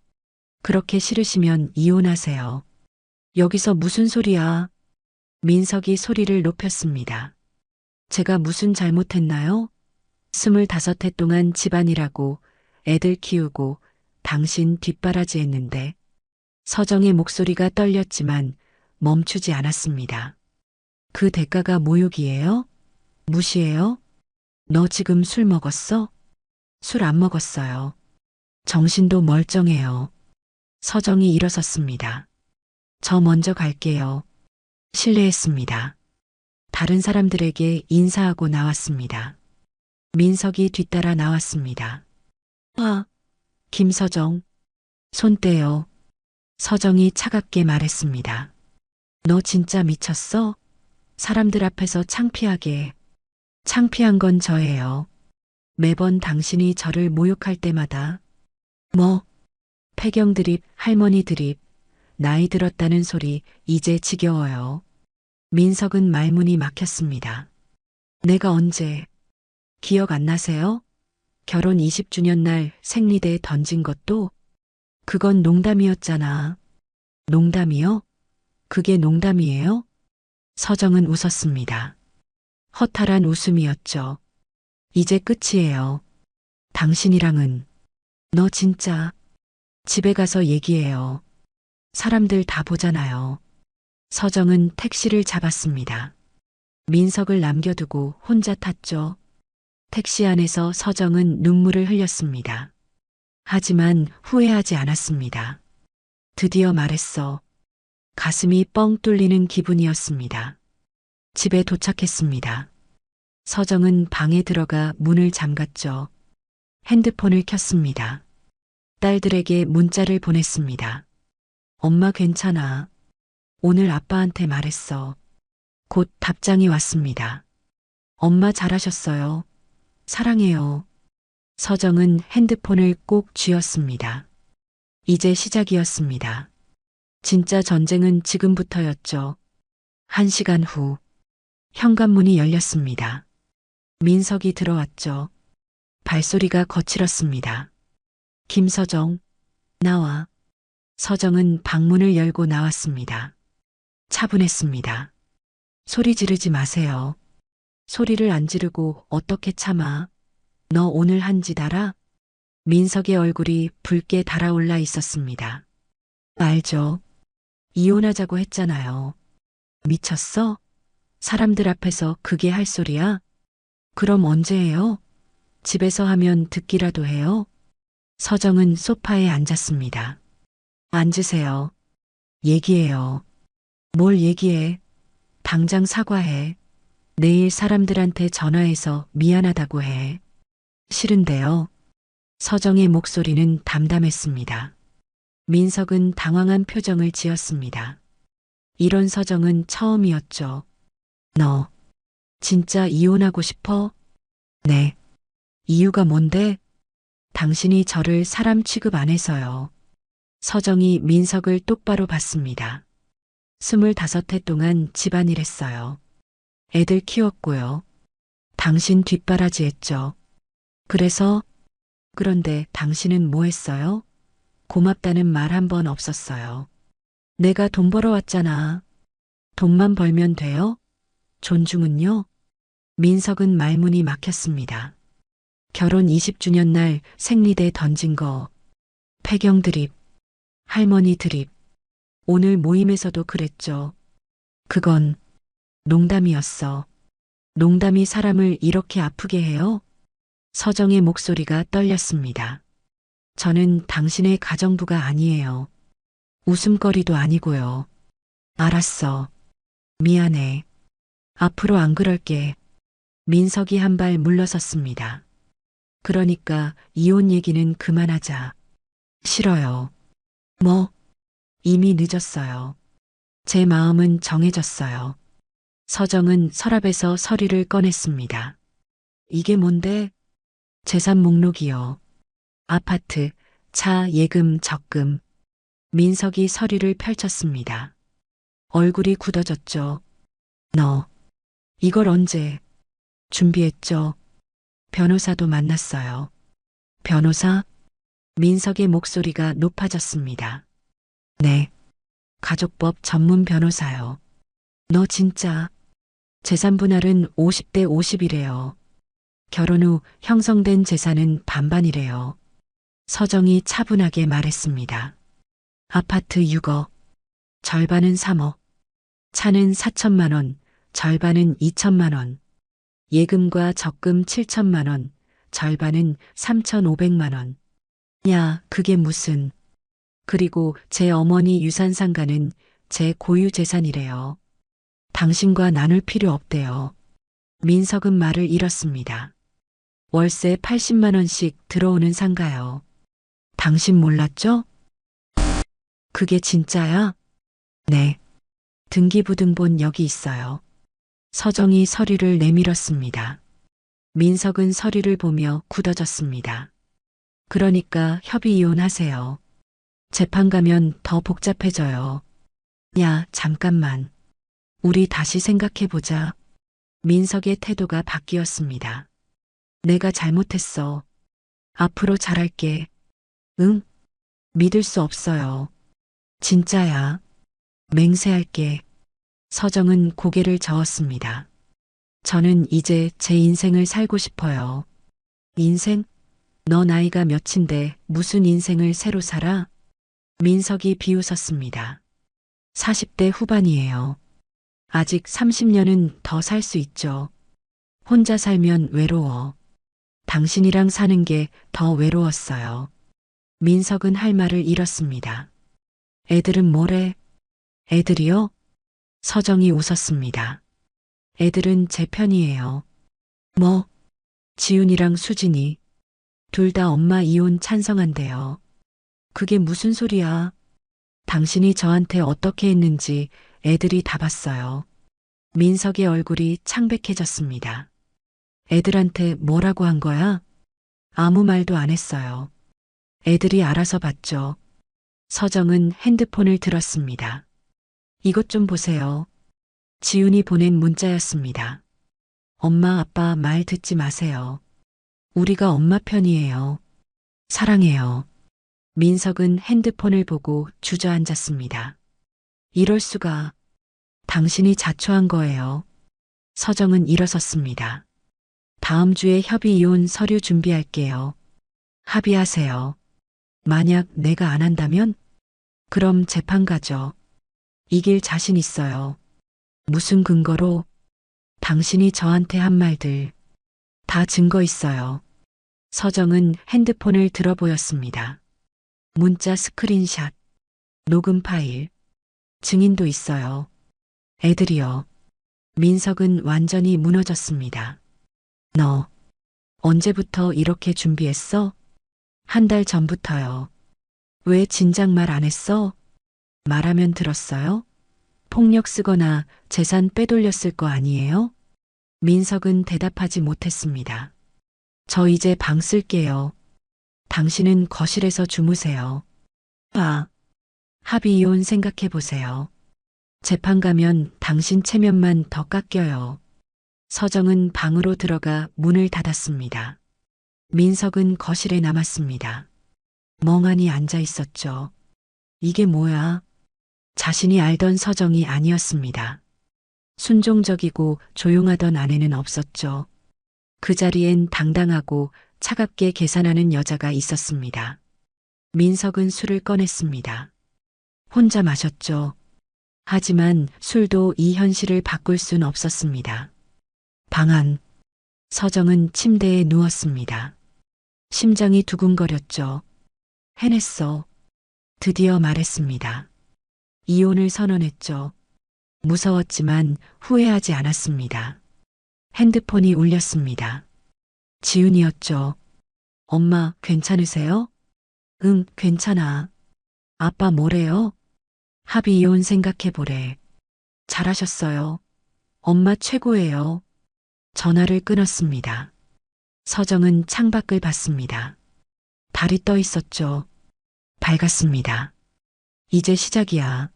그렇게 싫으시면 이혼하세요. 여기서 무슨 소리야? 민석이 소리를 높였습니다. 제가 무슨 잘못했나요? 25해 동안 집안일하고 애들 키우고 당신 뒷바라지 했는데 서정의 목소리가 떨렸지만 멈추지 않았습니다. 그 대가가 모욕이에요? 무시해요? 너 지금 술 먹었어? 술 안 먹었어요. 정신도 멀쩡해요. 서정이 일어섰습니다. 저 먼저 갈게요. 실례했습니다. 다른 사람들에게 인사하고 나왔습니다. 민석이 뒤따라 나왔습니다. 김서정. 손 떼요. 서정이 차갑게 말했습니다. 너 진짜 미쳤어? 사람들 앞에서 창피하게. 창피한 건 저예요. 매번 당신이 저를 모욕할 때마다. 뭐, 폐경 드립, 할머니 드립, 나이 들었다는 소리 이제 지겨워요. 민석은 말문이 막혔습니다. 내가 언제, 기억 안 나세요? 결혼 20주년 날 생리대에 던진 것도? 그건 농담이었잖아. 농담이요? 그게 농담이에요? 서정은 웃었습니다. 허탈한 웃음이었죠. 이제 끝이에요. 당신이랑은. 너 진짜. 집에 가서 얘기해요. 사람들 다 보잖아요. 서정은 택시를 잡았습니다. 민석을 남겨두고 혼자 탔죠. 택시 안에서 서정은 눈물을 흘렸습니다. 하지만 후회하지 않았습니다. 드디어 말했어. 가슴이 뻥 뚫리는 기분이었습니다. 집에 도착했습니다. 서정은 방에 들어가 문을 잠갔죠. 핸드폰을 켰습니다. 딸들에게 문자를 보냈습니다. 엄마 괜찮아. 오늘 아빠한테 말했어. 곧 답장이 왔습니다. 엄마 잘하셨어요. 사랑해요. 서정은 핸드폰을 꼭 쥐었습니다. 이제 시작이었습니다. 진짜 전쟁은 지금부터였죠. 1시간 후, 현관문이 열렸습니다. 민석이 들어왔죠. 발소리가 거칠었습니다. 김서정, 나와. 서정은 방문을 열고 나왔습니다. 차분했습니다. 소리 지르지 마세요. 소리를 안 지르고 어떻게 참아? 너 오늘 한 짓 알아? 민석의 얼굴이 붉게 달아올라 있었습니다. 알죠. 이혼하자고 했잖아요. 미쳤어? 사람들 앞에서 그게 할 소리야? 그럼 언제 해요? 집에서 하면 듣기라도 해요? 서정은 소파에 앉았습니다. 앉으세요. 얘기해요. 뭘 얘기해? 당장 사과해. 내일 사람들한테 전화해서 미안하다고 해. 싫은데요. 서정의 목소리는 담담했습니다. 민석은 당황한 표정을 지었습니다. 이런 서정은 처음이었죠. 너, 진짜 이혼하고 싶어? 네. 이유가 뭔데? 당신이 저를 사람 취급 안 해서요. 서정이 민석을 똑바로 봤습니다. 25해 동안 집안일 했어요. 애들 키웠고요. 당신 뒷바라지 했죠. 그래서, 그런데 당신은 뭐 했어요? 고맙다는 말 한 번 없었어요. 내가 돈 벌어왔잖아. 돈만 벌면 돼요? 존중은요? 민석은 말문이 막혔습니다. 결혼 20주년 날 생리대 던진 거, 폐경 드립, 할머니 드립, 오늘 모임에서도 그랬죠. 그건 농담이었어. 농담이 사람을 이렇게 아프게 해요? 서정의 목소리가 떨렸습니다. 저는 당신의 가정부가 아니에요. 웃음거리도 아니고요. 알았어. 미안해. 앞으로 안 그럴게. 민석이 한 발 물러섰습니다. 그러니까 이혼 얘기는 그만하자. 싫어요. 뭐? 이미 늦었어요. 제 마음은 정해졌어요. 서정은 서랍에서 서류를 꺼냈습니다. 이게 뭔데? 재산 목록이요. 아파트, 차, 예금, 적금. 민석이 서류를 펼쳤습니다. 얼굴이 굳어졌죠. 너, 이걸 언제? 준비했죠. 변호사도 만났어요. 변호사? 민석의 목소리가 높아졌습니다. 네. 가족법 전문 변호사요. 너 진짜. 재산 분할은 50대 50이래요. 결혼 후 형성된 재산은 반반이래요. 서정이 차분하게 말했습니다. 아파트 6억, 절반은 3억, 차는 4천만 원, 절반은 2천만 원, 예금과 적금 7천만 원, 절반은 3,500만 원. 야, 그게 무슨. 그리고 제 어머니 유산상가는 제 고유 재산이래요. 당신과 나눌 필요 없대요. 민석은 말을 잃었습니다. 월세 80만 원씩 들어오는 상가요. 당신 몰랐죠? 그게 진짜야? 네. 등기부등본 여기 있어요. 서정이 서류를 내밀었습니다. 민석은 서류를 보며 굳어졌습니다. 그러니까 협의 이혼하세요. 재판 가면 더 복잡해져요. 야, 잠깐만. 우리 다시 생각해보자. 민석의 태도가 바뀌었습니다. 내가 잘못했어. 앞으로 잘할게. 응? 믿을 수 없어요. 진짜야. 맹세할게. 서정은 고개를 저었습니다. 저는 이제 제 인생을 살고 싶어요. 인생? 너 나이가 몇인데 무슨 인생을 새로 살아? 민석이 비웃었습니다. 40대 후반이에요. 아직 30년은 더 살 수 있죠. 혼자 살면 외로워. 당신이랑 사는 게 더 외로웠어요. 민석은 할 말을 잃었습니다. 애들은 뭐래? 애들이요? 서정이 웃었습니다. 애들은 제 편이에요. 뭐? 지훈이랑 수진이. 둘 다 엄마 이혼 찬성한대요. 그게 무슨 소리야? 당신이 저한테 어떻게 했는지 애들이 다 봤어요. 민석의 얼굴이 창백해졌습니다. 애들한테 뭐라고 한 거야? 아무 말도 안 했어요. 애들이 알아서 봤죠. 서정은 핸드폰을 들었습니다. 이것 좀 보세요. 지훈이 보낸 문자였습니다. 엄마, 아빠 말 듣지 마세요. 우리가 엄마 편이에요. 사랑해요. 민석은 핸드폰을 보고 주저앉았습니다. 이럴 수가. 당신이 자초한 거예요. 서정은 일어섰습니다. 다음 주에 협의 이혼 서류 준비할게요. 합의하세요. 만약 내가 안 한다면? 그럼 재판 가죠. 이길 자신 있어요. 무슨 근거로? 당신이 저한테 한 말들. 다 증거 있어요. 서정은 핸드폰을 들어 보였습니다. 문자 스크린샷, 녹음 파일, 증인도 있어요. 애들이요. 민석은 완전히 무너졌습니다. 너, 언제부터 이렇게 준비했어? 한 달 전부터요. 왜 진작 말 안 했어? 말하면 들었어요? 폭력 쓰거나 재산 빼돌렸을 거 아니에요? 민석은 대답하지 못했습니다. 저 이제 방 쓸게요. 당신은 거실에서 주무세요. 아, 합의 이혼 생각해 보세요. 재판 가면 당신 체면만 더 깎여요. 서정은 방으로 들어가 문을 닫았습니다. 민석은 거실에 남았습니다. 멍하니 앉아 있었죠. 이게 뭐야? 자신이 알던 서정이 아니었습니다. 순종적이고 조용하던 아내는 없었죠. 그 자리엔 당당하고 차갑게 계산하는 여자가 있었습니다. 민석은 술을 꺼냈습니다. 혼자 마셨죠. 하지만 술도 이 현실을 바꿀 순 없었습니다. 방 안. 서정은 침대에 누웠습니다. 심장이 두근거렸죠. 해냈어. 드디어 말했습니다. 이혼을 선언했죠. 무서웠지만 후회하지 않았습니다. 핸드폰이 울렸습니다. 지훈이었죠. 엄마, 괜찮으세요? 응, 괜찮아. 아빠 뭐래요? 합의 이혼 생각해보래. 잘하셨어요. 엄마 최고예요. 전화를 끊었습니다. 서정은 창밖을 봤습니다. 달이 떠 있었죠. 밝았습니다. 이제 시작이야.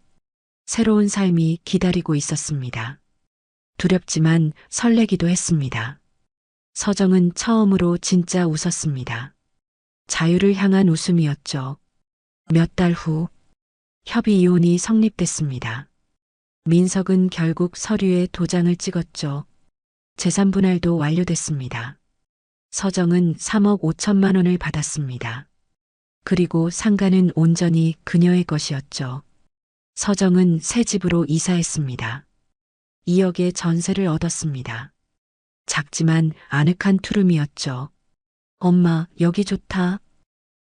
새로운 삶이 기다리고 있었습니다. 두렵지만 설레기도 했습니다. 서정은 처음으로 진짜 웃었습니다. 자유를 향한 웃음이었죠. 몇 달 후, 협의 이혼이 성립됐습니다. 민석은 결국 서류에 도장을 찍었죠. 재산 분할도 완료됐습니다. 서정은 3억 5천만 원을 받았습니다. 그리고 상가는 온전히 그녀의 것이었죠. 서정은 새 집으로 이사했습니다. 2억의 전세를 얻었습니다. 작지만 아늑한 투룸이었죠. 엄마, 여기 좋다.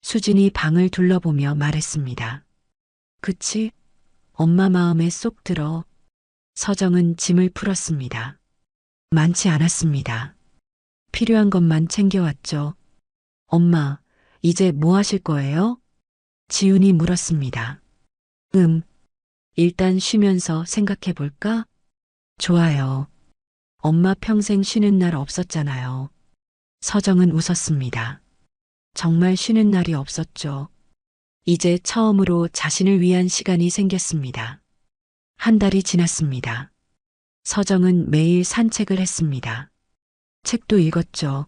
수진이 방을 둘러보며 말했습니다. 그치? 엄마 마음에 쏙 들어. 서정은 짐을 풀었습니다. 많지 않았습니다. 필요한 것만 챙겨왔죠. 엄마, 이제 뭐 하실 거예요? 지훈이 물었습니다. 일단 쉬면서 생각해 볼까? 좋아요. 엄마 평생 쉬는 날 없었잖아요. 서정은 웃었습니다. 정말 쉬는 날이 없었죠. 이제 처음으로 자신을 위한 시간이 생겼습니다. 한 달이 지났습니다. 서정은 매일 산책을 했습니다. 책도 읽었죠.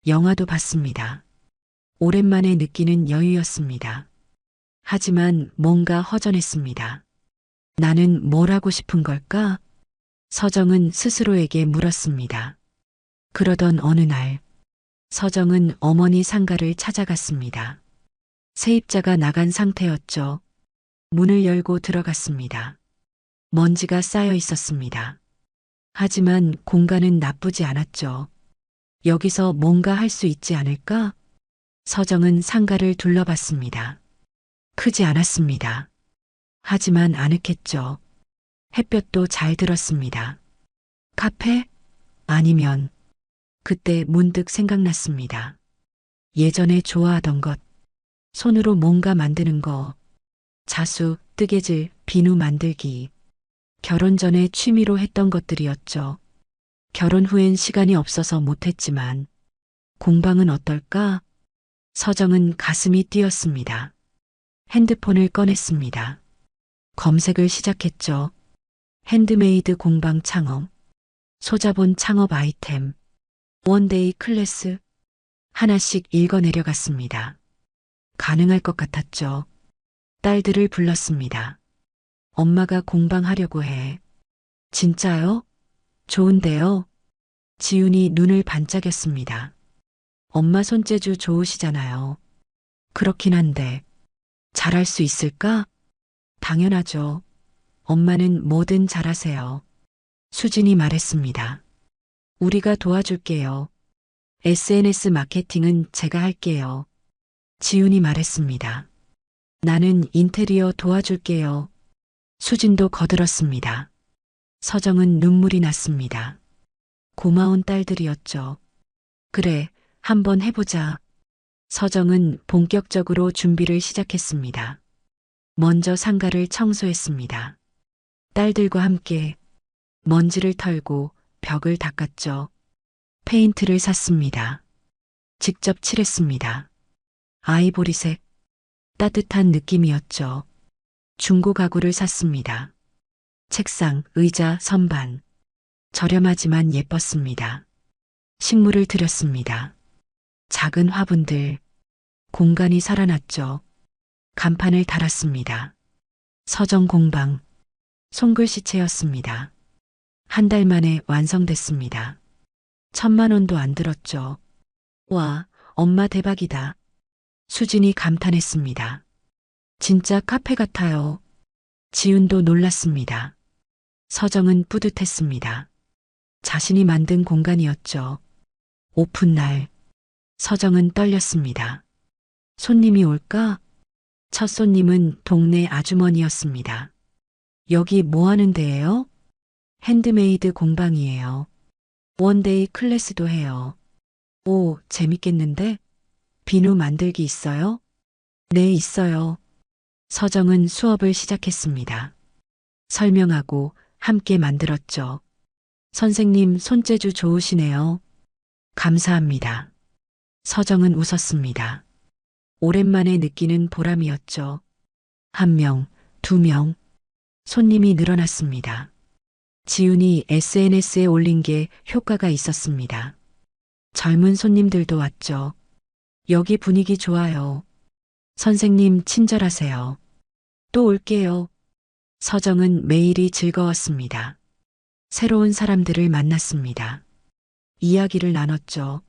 영화도 봤습니다. 오랜만에 느끼는 여유였습니다. 하지만 뭔가 허전했습니다. 나는 뭘 하고 싶은 걸까? 서정은 스스로에게 물었습니다. 그러던 어느 날, 서정은 어머니 상가를 찾아갔습니다. 세입자가 나간 상태였죠. 문을 열고 들어갔습니다. 먼지가 쌓여 있었습니다. 하지만 공간은 나쁘지 않았죠. 여기서 뭔가 할 수 있지 않을까? 서정은 상가를 둘러봤습니다. 크지 않았습니다. 하지만 아늑했죠. 햇볕도 잘 들었습니다. 카페? 아니면 그때 문득 생각났습니다. 예전에 좋아하던 것, 손으로 뭔가 만드는 거, 자수, 뜨개질, 비누 만들기. 결혼 전에 취미로 했던 것들이었죠. 결혼 후엔 시간이 없어서 못했지만 공방은 어떨까? 서정은 가슴이 뛰었습니다. 핸드폰을 꺼냈습니다. 검색을 시작했죠. 핸드메이드 공방 창업, 소자본 창업 아이템, 원데이 클래스, 하나씩 읽어 내려갔습니다. 가능할 것 같았죠. 딸들을 불렀습니다. 엄마가 공방하려고 해. 진짜요? 좋은데요? 지훈이 눈을 반짝였습니다. 엄마 손재주 좋으시잖아요. 그렇긴 한데, 잘할 수 있을까? 당연하죠. 엄마는 뭐든 잘하세요. 수진이 말했습니다. 우리가 도와줄게요. SNS 마케팅은 제가 할게요. 지훈이 말했습니다. 나는 인테리어 도와줄게요. 수진도 거들었습니다. 서정은 눈물이 났습니다. 고마운 딸들이었죠. 그래, 한번 해보자. 서정은 본격적으로 준비를 시작했습니다. 먼저 상가를 청소했습니다. 딸들과 함께 먼지를 털고 벽을 닦았죠. 페인트를 샀습니다. 직접 칠했습니다. 아이보리색, 따뜻한 느낌이었죠. 중고 가구를 샀습니다. 책상, 의자, 선반. 저렴하지만 예뻤습니다. 식물을 들였습니다. 작은 화분들. 공간이 살아났죠. 간판을 달았습니다. 서정 공방. 손글씨체였습니다. 한 달 만에 완성됐습니다. 1,000만 원도 안 들었죠. 와, 엄마 대박이다. 수진이 감탄했습니다. 진짜 카페 같아요. 지훈도 놀랐습니다. 서정은 뿌듯했습니다. 자신이 만든 공간이었죠. 오픈 날, 서정은 떨렸습니다. 손님이 올까? 첫 손님은 동네 아주머니였습니다. 여기 뭐 하는 데예요? 핸드메이드 공방이에요. 원데이 클래스도 해요. 오, 재밌겠는데? 비누 만들기 있어요? 네, 있어요. 서정은 수업을 시작했습니다. 설명하고 함께 만들었죠. 선생님 손재주 좋으시네요. 감사합니다. 서정은 웃었습니다. 오랜만에 느끼는 보람이었죠. 1명, 2명. 손님이 늘어났습니다. 지훈이 SNS에 올린 게 효과가 있었습니다. 젊은 손님들도 왔죠. 여기 분위기 좋아요. 선생님 친절하세요. 또 올게요. 서정은 매일이 즐거웠습니다. 새로운 사람들을 만났습니다. 이야기를 나눴죠.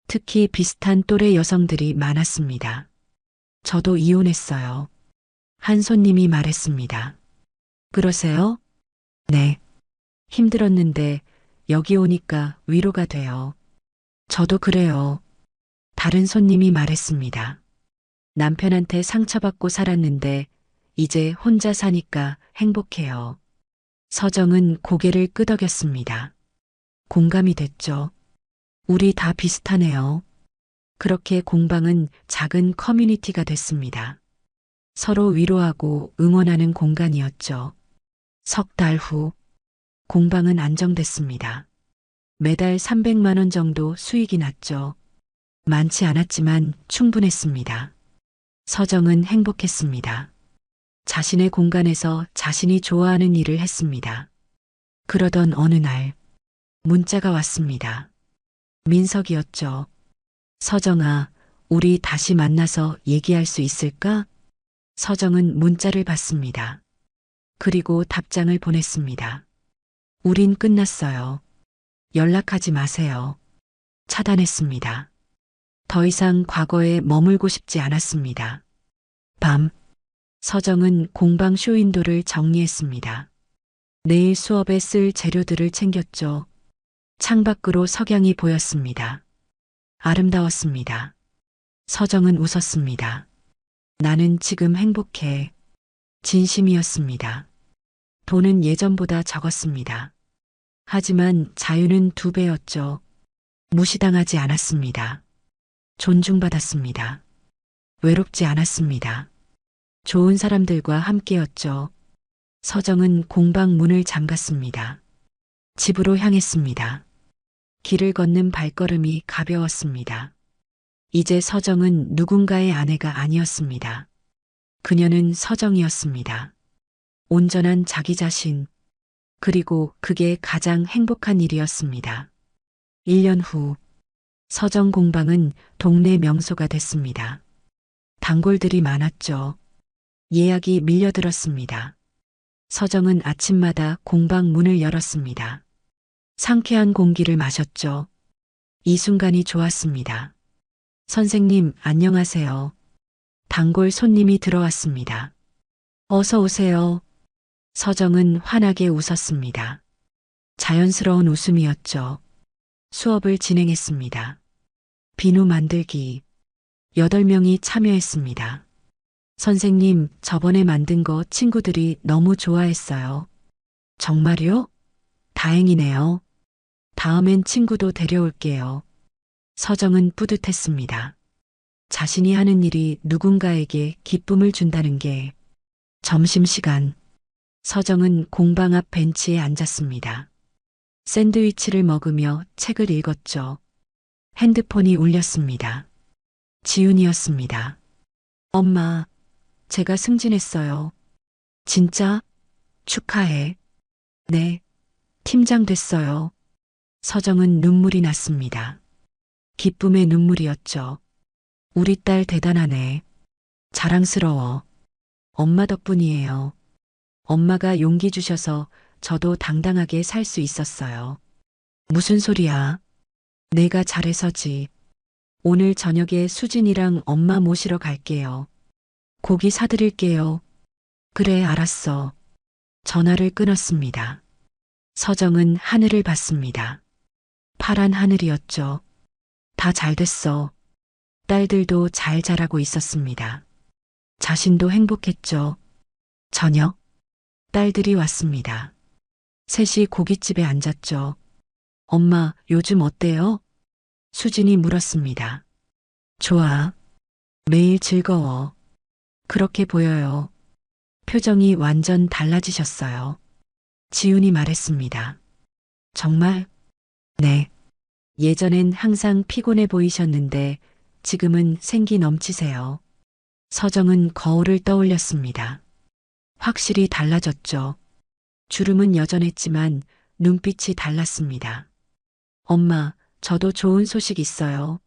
특히 비슷한 또래 여성들이 많았습니다. 저도 이혼했어요. 한 손님이 말했습니다. 그러세요? 네. 힘들었는데 여기 오니까 위로가 돼요. 저도 그래요. 다른 손님이 말했습니다. 남편한테 상처받고 살았는데 이제 혼자 사니까 행복해요. 서정은 고개를 끄덕였습니다. 공감이 됐죠. 우리 다 비슷하네요. 그렇게 공방은 작은 커뮤니티가 됐습니다. 서로 위로하고 응원하는 공간이었죠. 석 달 후 공방은 안정됐습니다. 매달 300만 원 정도 수익이 났죠. 많지 않았지만 충분했습니다. 서정은 행복했습니다. 자신의 공간에서 자신이 좋아하는 일을 했습니다. 그러던 어느 날 문자가 왔습니다. 민석이었죠. 서정아, 우리 다시 만나서 얘기할 수 있을까? 서정은 문자를 받습니다. 그리고 답장을 보냈습니다. 우린 끝났어요. 연락하지 마세요. 차단했습니다. 더 이상 과거에 머물고 싶지 않았습니다. 밤, 서정은 공방 쇼윈도를 정리했습니다. 내일 수업에 쓸 재료들을 챙겼죠. 창밖으로 석양이 보였습니다. 아름다웠습니다. 서정은 웃었습니다. 나는 지금 행복해. 진심이었습니다. 돈은 예전보다 적었습니다. 하지만 자유는 2배였죠. 무시당하지 않았습니다. 존중받았습니다. 외롭지 않았습니다. 좋은 사람들과 함께였죠. 서정은 공방 문을 잠갔습니다. 집으로 향했습니다. 길을 걷는 발걸음이 가벼웠습니다. 이제 서정은 누군가의 아내가 아니었습니다. 그녀는 서정이었습니다. 온전한 자기 자신, 그리고 그게 가장 행복한 일이었습니다. 1년 후, 서정 공방은 동네 명소가 됐습니다. 단골들이 많았죠. 예약이 밀려들었습니다. 서정은 아침마다 공방 문을 열었습니다. 상쾌한 공기를 마셨죠. 이 순간이 좋았습니다. 선생님, 안녕하세요. 단골 손님이 들어왔습니다. 어서 오세요. 서정은 환하게 웃었습니다. 자연스러운 웃음이었죠. 수업을 진행했습니다. 비누 만들기. 8명이 참여했습니다. 선생님, 저번에 만든 거 친구들이 너무 좋아했어요. 정말요? 다행이네요. 다음엔 친구도 데려올게요. 서정은 뿌듯했습니다. 자신이 하는 일이 누군가에게 기쁨을 준다는 게. 점심시간. 서정은 공방 앞 벤치에 앉았습니다. 샌드위치를 먹으며 책을 읽었죠. 핸드폰이 울렸습니다. 지훈이었습니다. 엄마, 제가 승진했어요. 진짜? 축하해. 네, 팀장 됐어요. 서정은 눈물이 났습니다. 기쁨의 눈물이었죠. 우리 딸 대단하네. 자랑스러워. 엄마 덕분이에요. 엄마가 용기 주셔서 저도 당당하게 살 수 있었어요. 무슨 소리야? 내가 잘해서지. 오늘 저녁에 수진이랑 엄마 모시러 갈게요. 고기 사드릴게요. 그래, 알았어. 전화를 끊었습니다. 서정은 하늘을 봤습니다. 파란 하늘이었죠. 다 잘 됐어. 딸들도 잘 자라고 있었습니다. 자신도 행복했죠. 저녁, 딸들이 왔습니다. 셋이 고깃집에 앉았죠. 엄마, 요즘 어때요? 수진이 물었습니다. 좋아. 매일 즐거워. 그렇게 보여요. 표정이 완전 달라지셨어요. 지훈이 말했습니다. 정말? 네. 예전엔 항상 피곤해 보이셨는데 지금은 생기 넘치세요. 서정은 거울을 떠올렸습니다. 확실히 달라졌죠. 주름은 여전했지만 눈빛이 달랐습니다. 엄마, 저도 좋은 소식 있어요.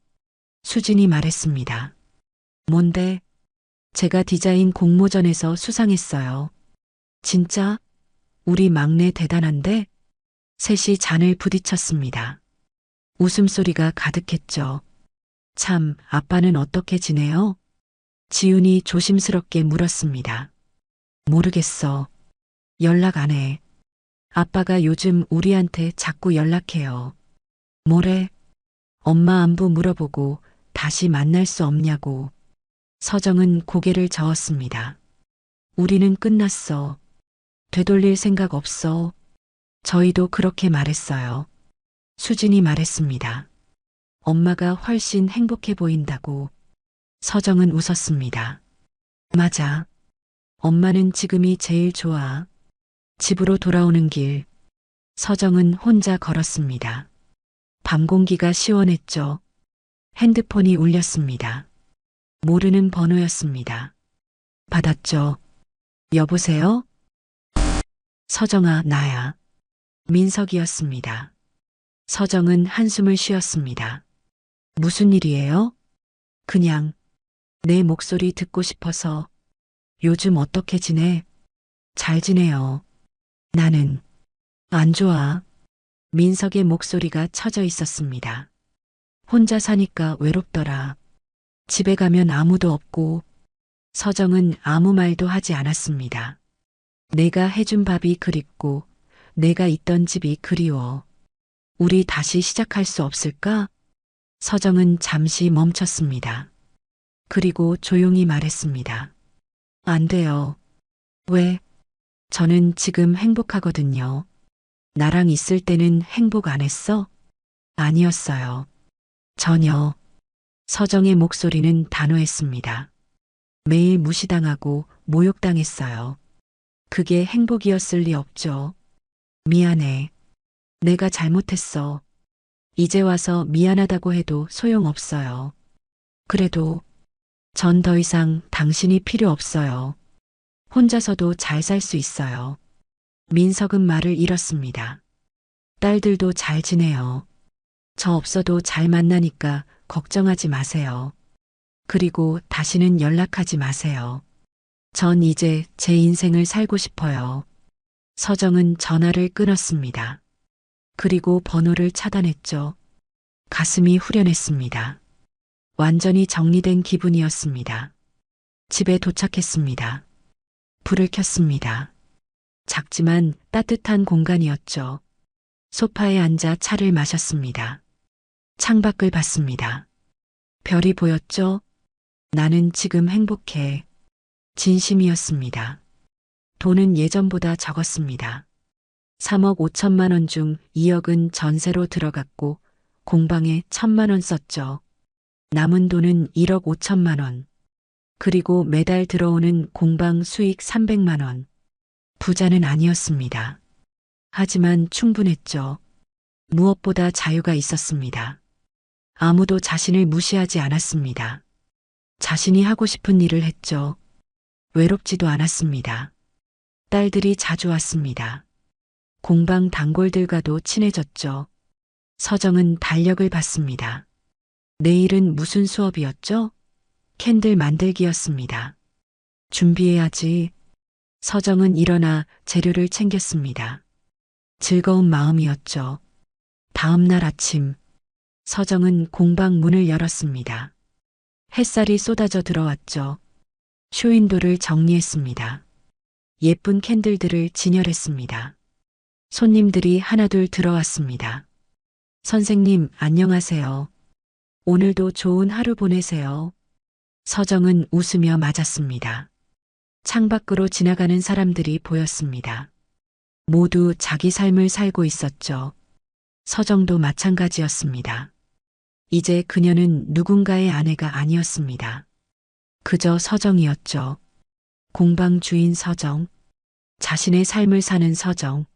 수진이 말했습니다. 뭔데? 제가 디자인 공모전에서 수상했어요. 진짜? 우리 막내 대단한데? 셋이 잔을 부딪혔습니다. 웃음소리가 가득했죠. 참, 아빠는 어떻게 지내요? 지훈이 조심스럽게 물었습니다. 모르겠어. 연락 안 해. 아빠가 요즘 우리한테 자꾸 연락해요. 뭐래? 엄마 안부 물어보고 다시 만날 수 없냐고. 서정은 고개를 저었습니다. 우리는 끝났어. 되돌릴 생각 없어. 저희도 그렇게 말했어요. 수진이 말했습니다. 엄마가 훨씬 행복해 보인다고. 서정은 웃었습니다. 맞아. 엄마는 지금이 제일 좋아. 집으로 돌아오는 길, 서정은 혼자 걸었습니다. 밤 공기가 시원했죠. 핸드폰이 울렸습니다. 모르는 번호였습니다. 받았죠. 여보세요? 서정아, 나야. 민석이었습니다. 서정은 한숨을 쉬었습니다. 무슨 일이에요? 그냥 내 목소리 듣고 싶어서. 요즘 어떻게 지내? 잘 지내요. 나는 안 좋아. 민석의 목소리가 처져 있었습니다. 혼자 사니까 외롭더라. 집에 가면 아무도 없고. 서정은 아무 말도 하지 않았습니다. 내가 해준 밥이 그립고 내가 있던 집이 그리워. 우리 다시 시작할 수 없을까? 서정은 잠시 멈췄습니다. 그리고 조용히 말했습니다. 안 돼요. 왜? 저는 지금 행복하거든요. 나랑 있을 때는 행복 안 했어? 아니었어요. 전혀. 서정의 목소리는 단호했습니다. 매일 무시당하고 모욕당했어요. 그게 행복이었을 리 없죠. 미안해. 내가 잘못했어. 이제 와서 미안하다고 해도 소용없어요. 그래도 전 더 이상 당신이 필요 없어요. 혼자서도 잘 살 수 있어요. 민석은 말을 잃었습니다. 딸들도 잘 지내요. 저 없어도 잘 만나니까 걱정하지 마세요. 그리고 다시는 연락하지 마세요. 전 이제 제 인생을 살고 싶어요. 서정은 전화를 끊었습니다. 그리고 번호를 차단했죠. 가슴이 후련했습니다. 완전히 정리된 기분이었습니다. 집에 도착했습니다. 불을 켰습니다. 작지만 따뜻한 공간이었죠. 소파에 앉아 차를 마셨습니다. 창밖을 봤습니다. 별이 보였죠? 나는 지금 행복해. 진심이었습니다. 돈은 예전보다 적었습니다. 3억 5천만 원 중 2억은 전세로 들어갔고 공방에 1,000만 원 썼죠. 남은 돈은 1억 5천만 원. 그리고 매달 들어오는 공방 수익 300만 원. 부자는 아니었습니다. 하지만 충분했죠. 무엇보다 자유가 있었습니다. 아무도 자신을 무시하지 않았습니다. 자신이 하고 싶은 일을 했죠. 외롭지도 않았습니다. 딸들이 자주 왔습니다. 공방 단골들과도 친해졌죠. 서정은 달력을 봤습니다. 내일은 무슨 수업이었죠? 캔들 만들기였습니다. 준비해야지. 서정은 일어나 재료를 챙겼습니다. 즐거운 마음이었죠. 다음 날 아침, 서정은 공방 문을 열었습니다. 햇살이 쏟아져 들어왔죠. 쇼윈도를 정리했습니다. 예쁜 캔들들을 진열했습니다. 손님들이 하나둘 들어왔습니다. 선생님, 안녕하세요. 오늘도 좋은 하루 보내세요. 서정은 웃으며 맞았습니다. 창밖으로 지나가는 사람들이 보였습니다. 모두 자기 삶을 살고 있었죠. 서정도 마찬가지였습니다. 이제 그녀는 누군가의 아내가 아니었습니다. 그저 서정이었죠. 공방 주인 서정, 자신의 삶을 사는 서정,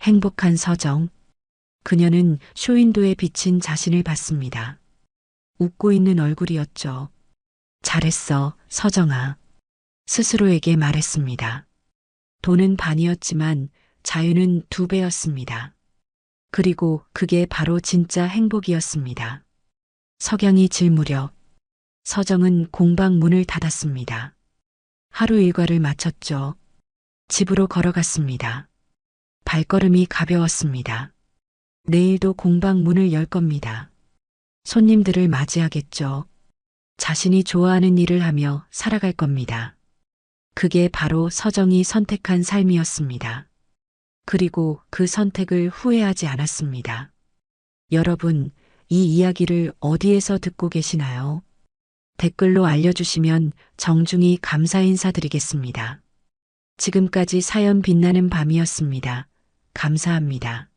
행복한 서정. 그녀는 쇼윈도에 비친 자신을 봤습니다. 웃고 있는 얼굴이었죠. 잘했어, 서정아. 스스로에게 말했습니다. 돈은 반이었지만 자유는 2배였습니다. 그리고 그게 바로 진짜 행복이었습니다. 석양이 질 무렵 서정은 공방 문을 닫았습니다. 하루 일과를 마쳤죠. 집으로 걸어갔습니다. 발걸음이 가벼웠습니다. 내일도 공방 문을 열 겁니다. 손님들을 맞이하겠죠. 자신이 좋아하는 일을 하며 살아갈 겁니다. 그게 바로 서정이 선택한 삶이었습니다. 그리고 그 선택을 후회하지 않았습니다. 여러분, 이 이야기를 어디에서 듣고 계시나요? 댓글로 알려주시면 정중히 감사 인사드리겠습니다. 지금까지 사연 빛나는 밤이었습니다. 감사합니다.